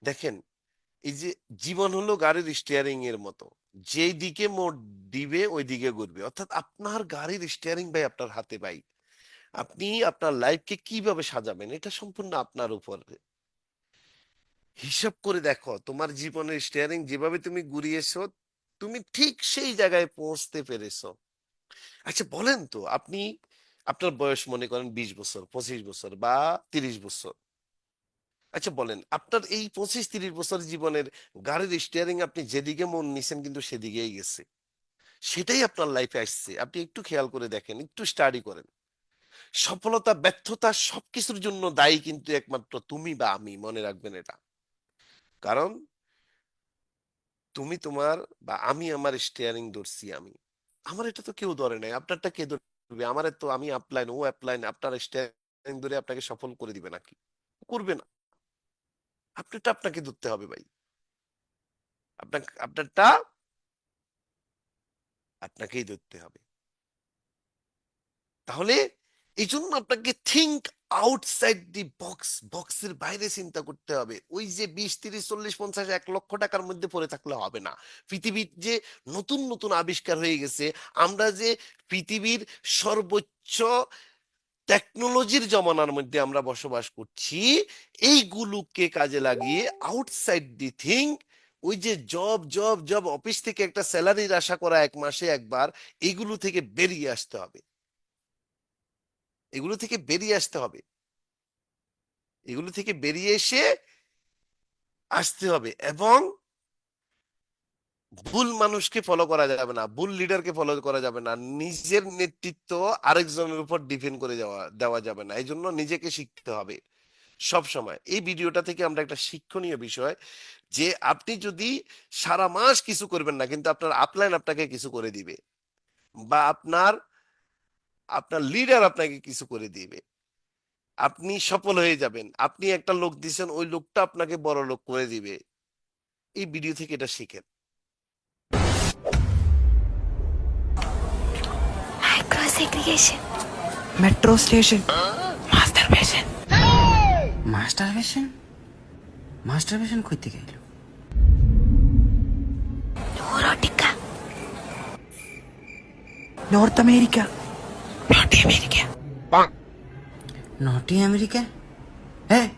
দেখেন, এই যে জীবন হলো গাড়ির স্টিয়ারিং এর মতো, যেই দিকে মোড় দিবে ওই দিকে ঘুরবে। অর্থাৎ আপনার গাড়ির স্টিয়ারিং ভাই আপনার হাতে ভাই। আপনি আপনার লাইফকে কিভাবে সাজাবেন এটা সম্পূর্ণ আপনার উপর। হিসাব করে দেখো, তোমার জীবনের স্টিয়ারিং যেভাবে তুমি ঘুরিয়েছো, তুমি ঠিক সেই জায়গায় পৌঁছতে পেরেছো। আচ্ছা বলেন তো, আপনি আপনার বয়স মনে করেন 20 বছর, 25 বছর বা 30 বছর। আচ্ছা বলেন, আপনার এই 25-30 বছর জীবনের গাড়ির স্টিয়ারিং আপনি যেদিকে মন নিছেন কিন্তু সেদিকেই গেছে। সেটাই আপনার লাইফে আসছে। আপনি একটু খেয়াল করে দেখেন, একটু স্টাডি করেন। সফলতা ব্যর্থতা সবকিছুর জন্য দায়ী কিন্তু একমাত্র তুমি বা আমি, মনে রাখবেন এটা। কারণ তুমি তোমার বা আমি আমার স্টিয়ারিং ধরছি আমি। আমার এটা তো কেউ ধরে নাই, আপনারটা কে ধরবে? আমার তো আমি আপলাইন, ও অ্যাপলাইন, আপনার স্টিয়ারিং ধরে আপনাকে সফল করে দিবে নাকি? করবে না। আপনারটা আপনাকে ধরতে হবে ভাই। আপনারটা আপনাকেই ধরতে হবে। তাহলে এই জন্য আপনাকে থিঙ্ক আউটসাইড দি বক্স, বক্সের বাইরে চিন্তা করতে হবে। ওই যে 20, 30, 40, 50, 1 লক্ষ টাকার মধ্যে পড়ে থাকলে হবে না। পৃথিবীর যে নতুন নতুন আবিষ্কার হয়ে গেছে, আমরা যে পৃথিবীর সর্বোচ্চ টেকনোলজির জমানার মধ্যে আমরা বসবাস করছি, এইগুলোকে কাজে লাগিয়ে আউটসাইড দি থিঙ্ক, ওই যে জব জব জব অফিস থেকে একটা স্যালারির আশা করা 1 মাসে একবার, এইগুলো থেকে বেরিয়ে আসতে হবে। এগুলো থেকে বেরিয়ে আসতে হবে। এগুলো থেকে বেরিয়ে এসে আসতে হবে। এবং ভুল মানুষকে ফলো করা যাবে না, ভুল লিডারকে ফলো করা যাবে না, নিজের নেতৃত্ব আরেকজনের উপর ডিপেন্ড করে দেওয়া যাবে না। এই জন্য নিজেকে শিখতে হবে সব সময়। এই ভিডিওটা থেকে আমরা একটা শিক্ষণীয় বিষয়, যে আপনি যদি সারা মাস কিছু করবেন না কিন্তু আপনার আপলাইন আপনাকে কিছু করে দিবে, বা আপনার আপনার লিডার আপনাকে কিছু করে দিবে, আপনি সফল হয়ে যাবেন। আপনি একটা লোক দিচ্ছেন, ওই লোকটা আপনাকে বড় লোক করে দিবে। এই ভিডিও থেকে এটা শিখেন। Micro segregation. Metro station. Masturbation. Masturbation masturbation কই থেকে এলো? Neurotica. North America. Naughty America. নটি আমেরিকা? হ্যাঁ,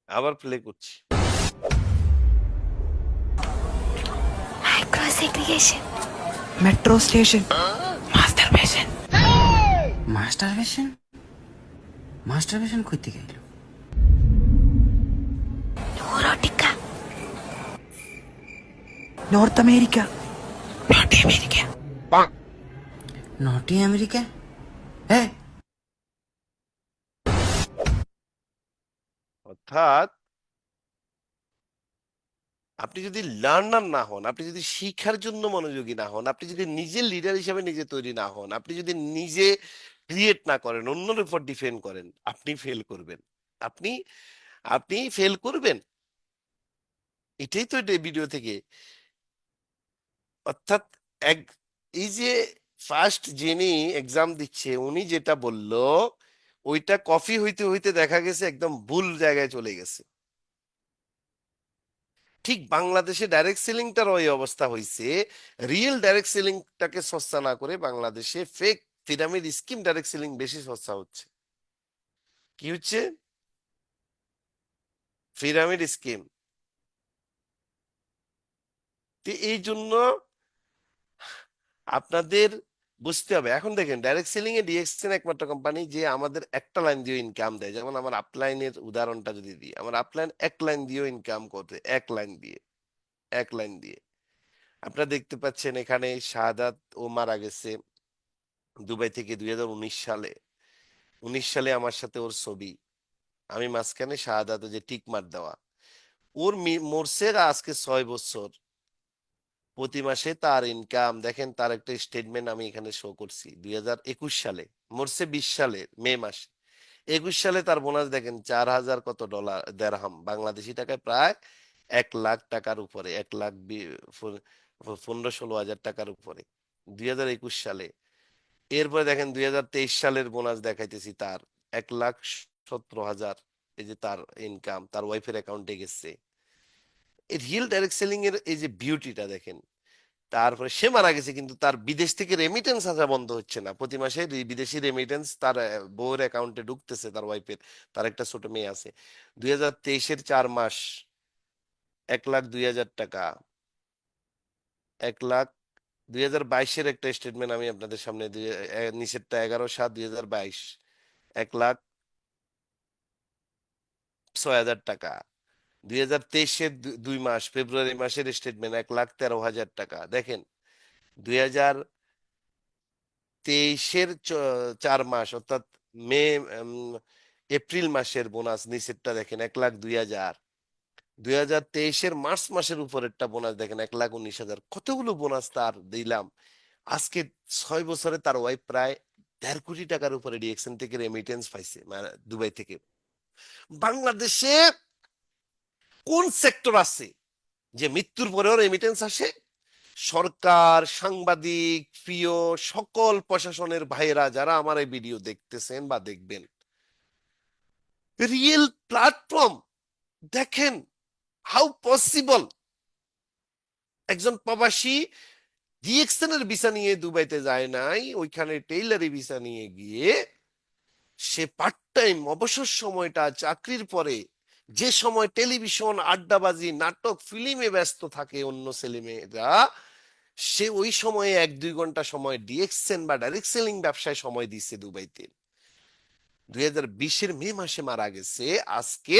আবার প্লে করছি। Micro segregation. Metro station. Masturbation. Masturbation masturbation কই থেকে এলো? Neurotica. North America. Naughty America. নটি আমেরিকা? হ্যাঁ, অর্থাৎ আপনি যদি লার্নার না হন, আপনি যদি শিক্ষার জন্য মনোযোগী না হন, আপনি যদি নিজের লিডার হিসেবে নিজে তৈরি না হন, আপনি যদি নিজে ক্রিয়েট না করেন, অন্যের উপর ডিপেন্ড করেন, আপনি ফেল করবেন। আপনি আপনি ফেল করবেন। এটাই তো এটা ভিডিও থেকে। অর্থাৎ এক এই যে ফার্স্ট যিনি এক্সাম দিচ্ছে উনি যেটা বলল, ওইটা কফি হইতে হইতে দেখা গেছে একদম ভুল জায়গায় চলে গেছে। ঠিক বাংলাদেশে ডাইরেক্ট সেলিংটার ওই অবস্থা হয়েছে। রিয়েল ডাইরেক্ট সেলিংটাকে সস্তা না করে বাংলাদেশে fake pyramid scheme direct selling বেশি সস্তা হচ্ছে। কি হচ্ছে? Pyramid scheme. তো এই জন্য আপনাদের বুঝতে হবে। এখন দেখেন, ডাইরেক্ট সেলিং এ ডিএক্সএন একমাত্র কোম্পানি যে আমাদের একটা লাইন দিয়ে ইনকাম দেয়। যেমন আমার আপলাইনের উদাহরণটা যদি দিই, আমার আপলাইন এক লাইন দিয়েও ইনকাম করতে, এক লাইন দিয়ে, এক লাইন দিয়ে। আপনারা দেখতে পাচ্ছেন এখানে শাহাদাত, ও মারা গেছে দুবাই থেকে 2019 সালে। 19 সালে আমার সাথে ওর ছবি, আমি মাঝখানে শাহাদাত যে টিক মার দেওয়া। ওর মরছে আজকে 6 বছর। প্রতি মাসে তার ইনকাম দেখেন, তার একটা স্টেটমেন্ট আমি এখানে শো করছি। 2021 সালে মরছে, 20 সালে মে মাসে। 21 সালে তার বোনাস দেখেন 4,000 কত ডলার, দেড়হাম, বাংলাদেশি টাকায় প্রায় 1 লাখ টাকার উপরে, 1,15-16 হাজার টাকার উপরে। 2021 সালে এরপরে দেখেন 2023 সালের বোনাস দেখাইতেছি তার 1,17,000, এই যে তার ইনকাম তার ওয়াইফের অ্যাকাউন্টে গেছে। এই রিয়েল ডাইরেক্ট সেলিং এর এই যে বিউটিটা দেখেন। তারপরে সে মারা গেছে কিন্তু তার বিদেশ থেকে রেমিটেন্স আসা বন্ধ হচ্ছে না, প্রতি মাসে বিদেশি রেমিটেন্স তার বউয়ের অ্যাকাউন্টে ঢুকতেছে, তার ওয়াইফের। তার একটা ছোট মেয়ে আছে। 2023-এর 4 মাস 1,02,000 টাকা। 1 লাখ 2022-এর একটা স্টেটমেন্ট আমি আপনাদের সামনে নিচেরটা 11/7/2022, 1,06,000 টাকা। 2023-এর 2 মাস ফেব্রুয়ারি মাসের স্টেটমেন্ট 1,13,000 টাকা। দেখেন 2023-এর 4 মাস অর্থাৎ মে এপ্রিল মাসের বোনাস নিচেরটা দেখেন 1,02,000। 2023-এর মার্চ মাসের উপরেরটা বোনাস দেখেন 1,19,000। কতগুলো বোনাস তার দিলাম। আজকে 6 বছরে তার ওয়াইফ প্রায় 1.5 কোটি টাকার উপরে ডিএক্সএন থেকে রেমিটেন্স পাইছে, মানে দুবাই থেকে। বাংলাদেশে কোন সেক্টর আছে যে মৃত্যুর পরেও রেমিটেন্স আসে? সরকার, সাংবাদিক, প্রিয় সকল প্রশাসনের ভাইয়েরা যারা আমার এই ভিডিও দেখতেছেন বা দেখবেন, রিয়েল প্ল্যাটফর্ম দেখেন। হাউ পসিবল একজন প্রবাসী ডিএক্সএন এর ভিসা নিয়ে দুবাইতে যায় নাই, ওইখানে টেইলারি ভিসা নিয়ে গিয়ে সে পার্ট টাইম অবসর সময়টা চাকরির পরে, যে সময় টেলিভিশন আড্ডাবাজি নাটক ফিল্মে ব্যস্ত থাকে অন্য ছেলেমেয়েরা, সে ওই সময়ে 1-2 ঘন্টা সময় ডিএক্সএন বা ডাইরেক্ট সেলিং ব্যবসায় সময় দিচ্ছে দুবাইতে। 2020-এর মে মাসে মারা গেছে। আজকে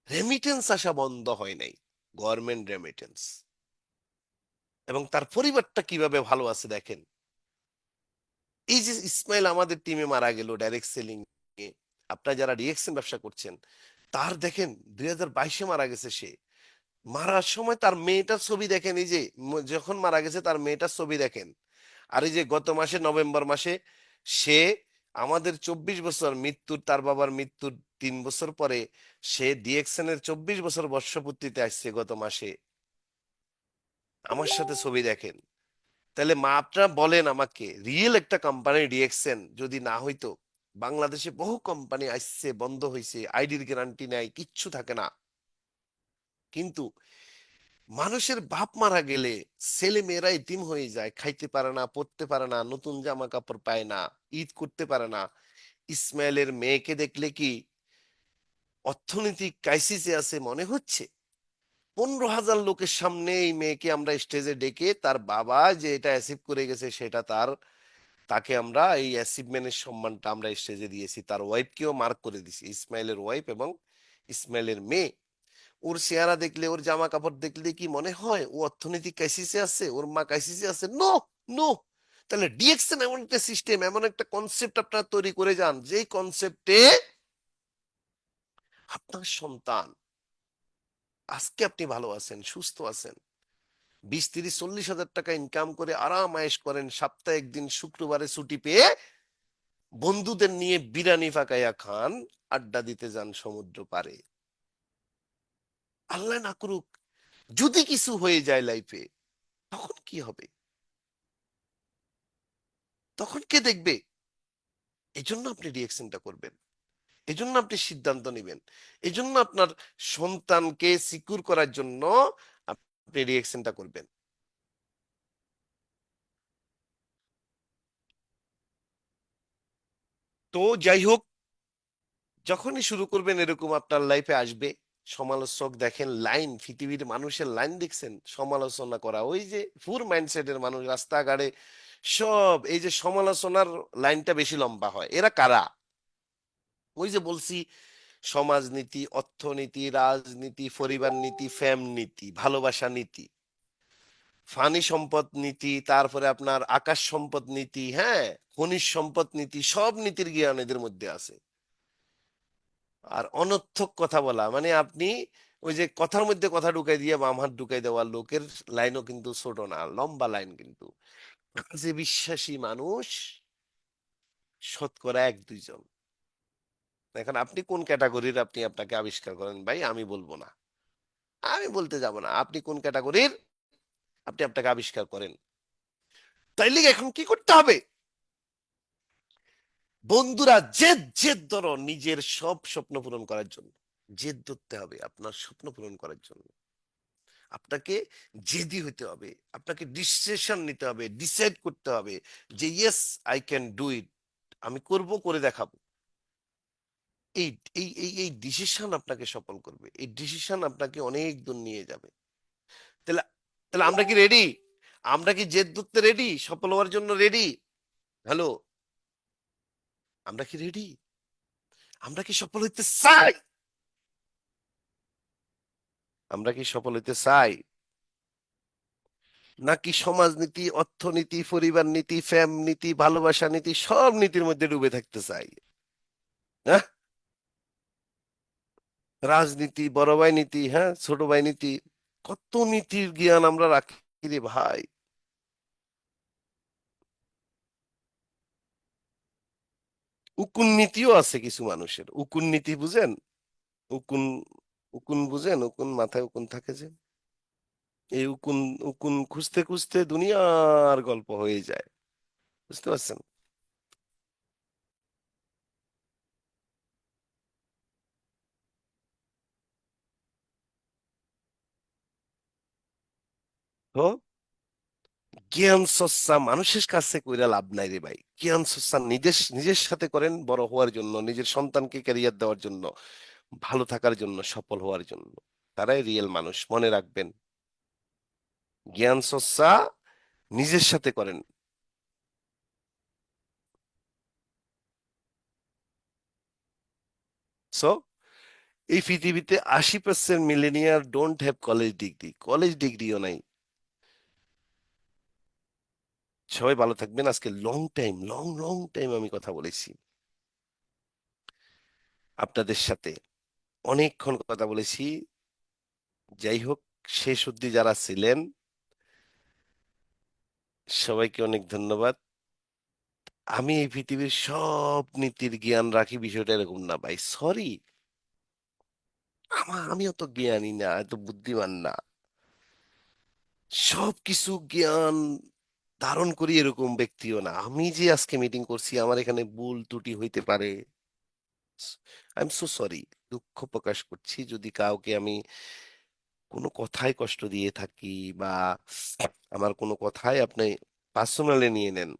রেমিটেন্স আসা বন্ধ হয় নাই, গভর্নমেন্ট রেমিটেন্স। এবং তার পরিবারটা কিভাবে ভালো আছে দেখেন। এই যে ইসমাইল আমাদের টিমে মারা গেল ডাইরেক্ট সেলিং এ, আপনারা যারা ডিএক্সএন ব্যবসা করছেন, তার দেখেন 2022-এ মারা গেছে সে। মারার সময় তার মেয়েটার ছবি দেখেন, এই যে যখন মারা গেছে তার মেয়েটার ছবি দেখেন। আর এই যে গত মাসে নভেম্বর মাসে সে আমাদের 24 বছর মৃত্যুর, তার বাবার মৃত্যুর 3 বছর পরে সে ডিএক্সএন এর 24 বছর বর্ষপূর্তিতে আসছে গত মাসে। আমার সাথে ছবি দেখেন। তাহলে মা আপনারা বলেন আমাকে, রিয়েল একটা কোম্পানি ডিএক্সএন যদি না হইতো, বাংলাদেশে বহু কোম্পানি আসছে বন্ধ হয়েছে, আইডির গ্যারান্টি নাই, কিচ্ছু থাকে না। কিন্তু মানুষের বাপ মারা গেলে ছেলে মেয়েরা এতিম হয়ে যায়, খাইতে পারে না, পড়তে পারে না, নতুন জামা কাপড় পায় না, ঈদ করতে পারে না। ইসমাইলের মেয়েকে দেখলে কি অর্থনৈতিক ক্রাইসিসে আছে মনে হচ্ছে? 15,000 লোকের সামনে এই মেয়েকে আমরা স্টেজে ডেকে, তার বাবা যে এটা অ্যাচিভ করে গেছে সেটা তার, তাকে আমরা এই অ্যাচিভমেন্টের সম্মানটা আমরা স্টেজে দিয়েছি। তার ওয়াইফকেও মার্ক করে দিছি, ইসমাইলের ওয়াইফ এবং ইসমাইলের মেয়ে। ওর চেহারা দেখলে, ওর জামা কাপড় দেখলে কি মনে হয় ও অর্থনৈতিক ক্রাইসিসে আছে, ওর মা ক্রাইসিসে আছে? No, no. তাহলে ডিএক্সএন এমন একটা সিস্টেম, এমন একটা কনসেপ্ট আপনারা তৈরি করে যান, যেই কনসেপ্টে আপনার সন্তান, আজকে আপনি ভালো আছেন, সুস্থ আছেন, 20, 30, 40 হাজার টাকা ইনকাম করে আরাম আয়েশ করেন, সপ্তাহে একদিন শুক্রবারে ছুটি পেয়ে বন্ধুদের নিয়ে বিরিয়ানি পাকাইয়া খান, আড্ডা দিতে যান সমুদ্র পারে। আল্লাহ না করুক যদি কিছু হয়ে যায় লাইফে, তখন কি হবে? তখন কে দেখবে? এজন্য আপনি রিয়েকশনটা করবেন, এজন্য আপনি সিদ্ধান্ত নেবেন, এজন্য আপনার সন্তানকে সিকিউর করার জন্য আপনি রিয়েকশনটা করবেন। তো যাই হোক, যখনই শুরু করবেন এরকম আপনার লাইফে আসবে সমালোচক। দেখেন লাইন, পৃথিবীর মানুষের লাইন দেখছেন সমালোচনা করা, ওই যে পুর মাইন্ডসেটের মানুষ রাস্তাঘাটে সব, এই যে সমালোচনার লাইনটা বেশি লম্বা হয়। এরা কারা? ওই যে বলছি, সমাজনীতি, অর্থনীতি, রাজনীতি, পরিবার নীতি, ফ্যাম নীতি, ভালোবাসা নীতি, ফানি সম্পদ নীতি, তারপরে আপনার আকাশ সম্পদ নীতি, হ্যাঁ, খনিজ সম্পদ নীতি, সব নীতির জ্ঞান এদের মধ্যে আছে। আর অনর্থক কথা বলা মানে আপনি ওই যে কথার মধ্যে কথা ঢুকাই দিয়ে বাম হাত ঢুকাই দেওয়া লোকের লাইনও কিন্তু ছোট না, লম্বা লাইন কিন্তু। যে বিশ্বাসী মানুষ শতকরা 1-2 জন। এখন আপনি কোন ক্যাটাগরির আপনি আপনাকে আবিষ্কার করেন ভাই, আমি বলবো না, আমি বলতে যাব না। আপনি কোন ক্যাটাগরির আপনি আপনাকে আবিষ্কার করেন। তাইলে এখন কি করতে হবে বন্ধুরা? জেদ জেদ ধরো নিজের সব স্বপ্ন পূরণ করার জন্য। জেদ ধরতে হবে আপনার স্বপ্ন পূরণ করার জন্য। আপনাকে জেদি হতে হবে, আপনাকে ডিসিশন নিতে হবে, ডিসাইড করতে হবে যে yes, I can do it, আমি করব, করে দেখাবো। এই এই ডিসিশন আপনাকে সফল করবে, এই ডিসিশন আপনাকে অনেক দূর নিয়ে যাবে। তাহলে তাহলে আমরা কি রেডি? আমরা কি জেদ ধরতে রেডি? সফল হওয়ার জন্য রেডি? হ্যালো, আমরা কি রেডি? আমরা কি সফল হইতে চাই? আমরা কি সফল হইতে চাই, নাকি সমাজনীতি, অর্থনীতি, পরিবার নীতি, ফ্যাম নীতি, ভালোবাসা নীতি, সব নীতির মধ্যে ডুবে থাকতে চাই? হ্যাঁ, রাজনীতি, বড় ভাই নীতি, হ্যাঁ, ছোট ভাই নীতি, কত নীতির জ্ঞান আমরা রাখি রে ভাই। উকুন নীতিও আছে কিছু মানুষের। উকুন নীতি বুঝেন? উকুন, উকুন বুঝেন? উকুন, মাথায় উকুন থাকে যে, এই উকুন, উকুন খুঁজতে খুঁজতে দুনিয়ার গল্প হয়ে যায়। বুঝতে পারছেন? তো জ্ঞান চর্চা মানুষের কাছে কইরা লাভ নাই রে ভাই। জ্ঞান চর্চা নিজের নিজের সাথে করেন, বড় হওয়ার জন্য, নিজের সন্তানকে ক্যারিয়ার দেওয়ার জন্য, ভালো থাকার জন্য, সফল হওয়ার জন্য। তারাই রিয়েল মানুষ, মনে রাখবেন। জ্ঞান চর্চা নিজের সাথে করেন। সো এই পৃথিবীতে 80% millionaire don't have college degree, college ডিগ্রিও নাই। সবাই ভালো থাকবেন। আজকে long time, long long time আমি কথা বলেছি আপনাদের সাথে, অনেকক্ষণ কথা বলেছি। যাই হোক, শেষ অবধি যারা ছিলেন সবাইকে অনেক ধন্যবাদ। আমি এই পৃথিবীর সব নীতির জ্ঞান রাখি বিষয়টা এরকম না ভাই, সরি। আমিও তো জ্ঞানী না, এত বুদ্ধিমান না। সবকিছু জ্ঞান ধারণ করি এরকম ব্যক্তিও না আমি। যে আজকে মিটিং করছি, আমার এখানে ভুল ত্রুটি হইতে পারে, আই এম সো সরি। দুঃখ প্রকাশ করছি যদি কাউকে আমি কোনো কথায় কষ্ট দিয়ে থাকি, বা আমার কোনো কথায় আপনি পার্সোনালি নিয়ে নেন,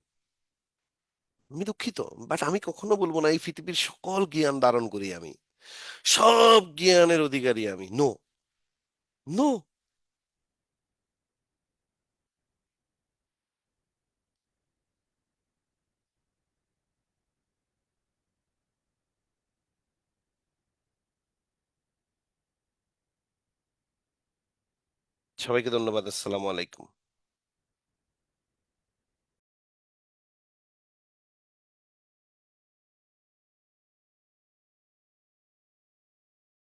আমি দুঃখিত। বাট আমি কখনো বলবো না এই পৃথিবীর সকল জ্ঞান ধারণ করি আমি, সব জ্ঞানের অধিকারী আমি। No, no. সবাইকে ধন্যবাদ। আসসালামু আলাইকুম।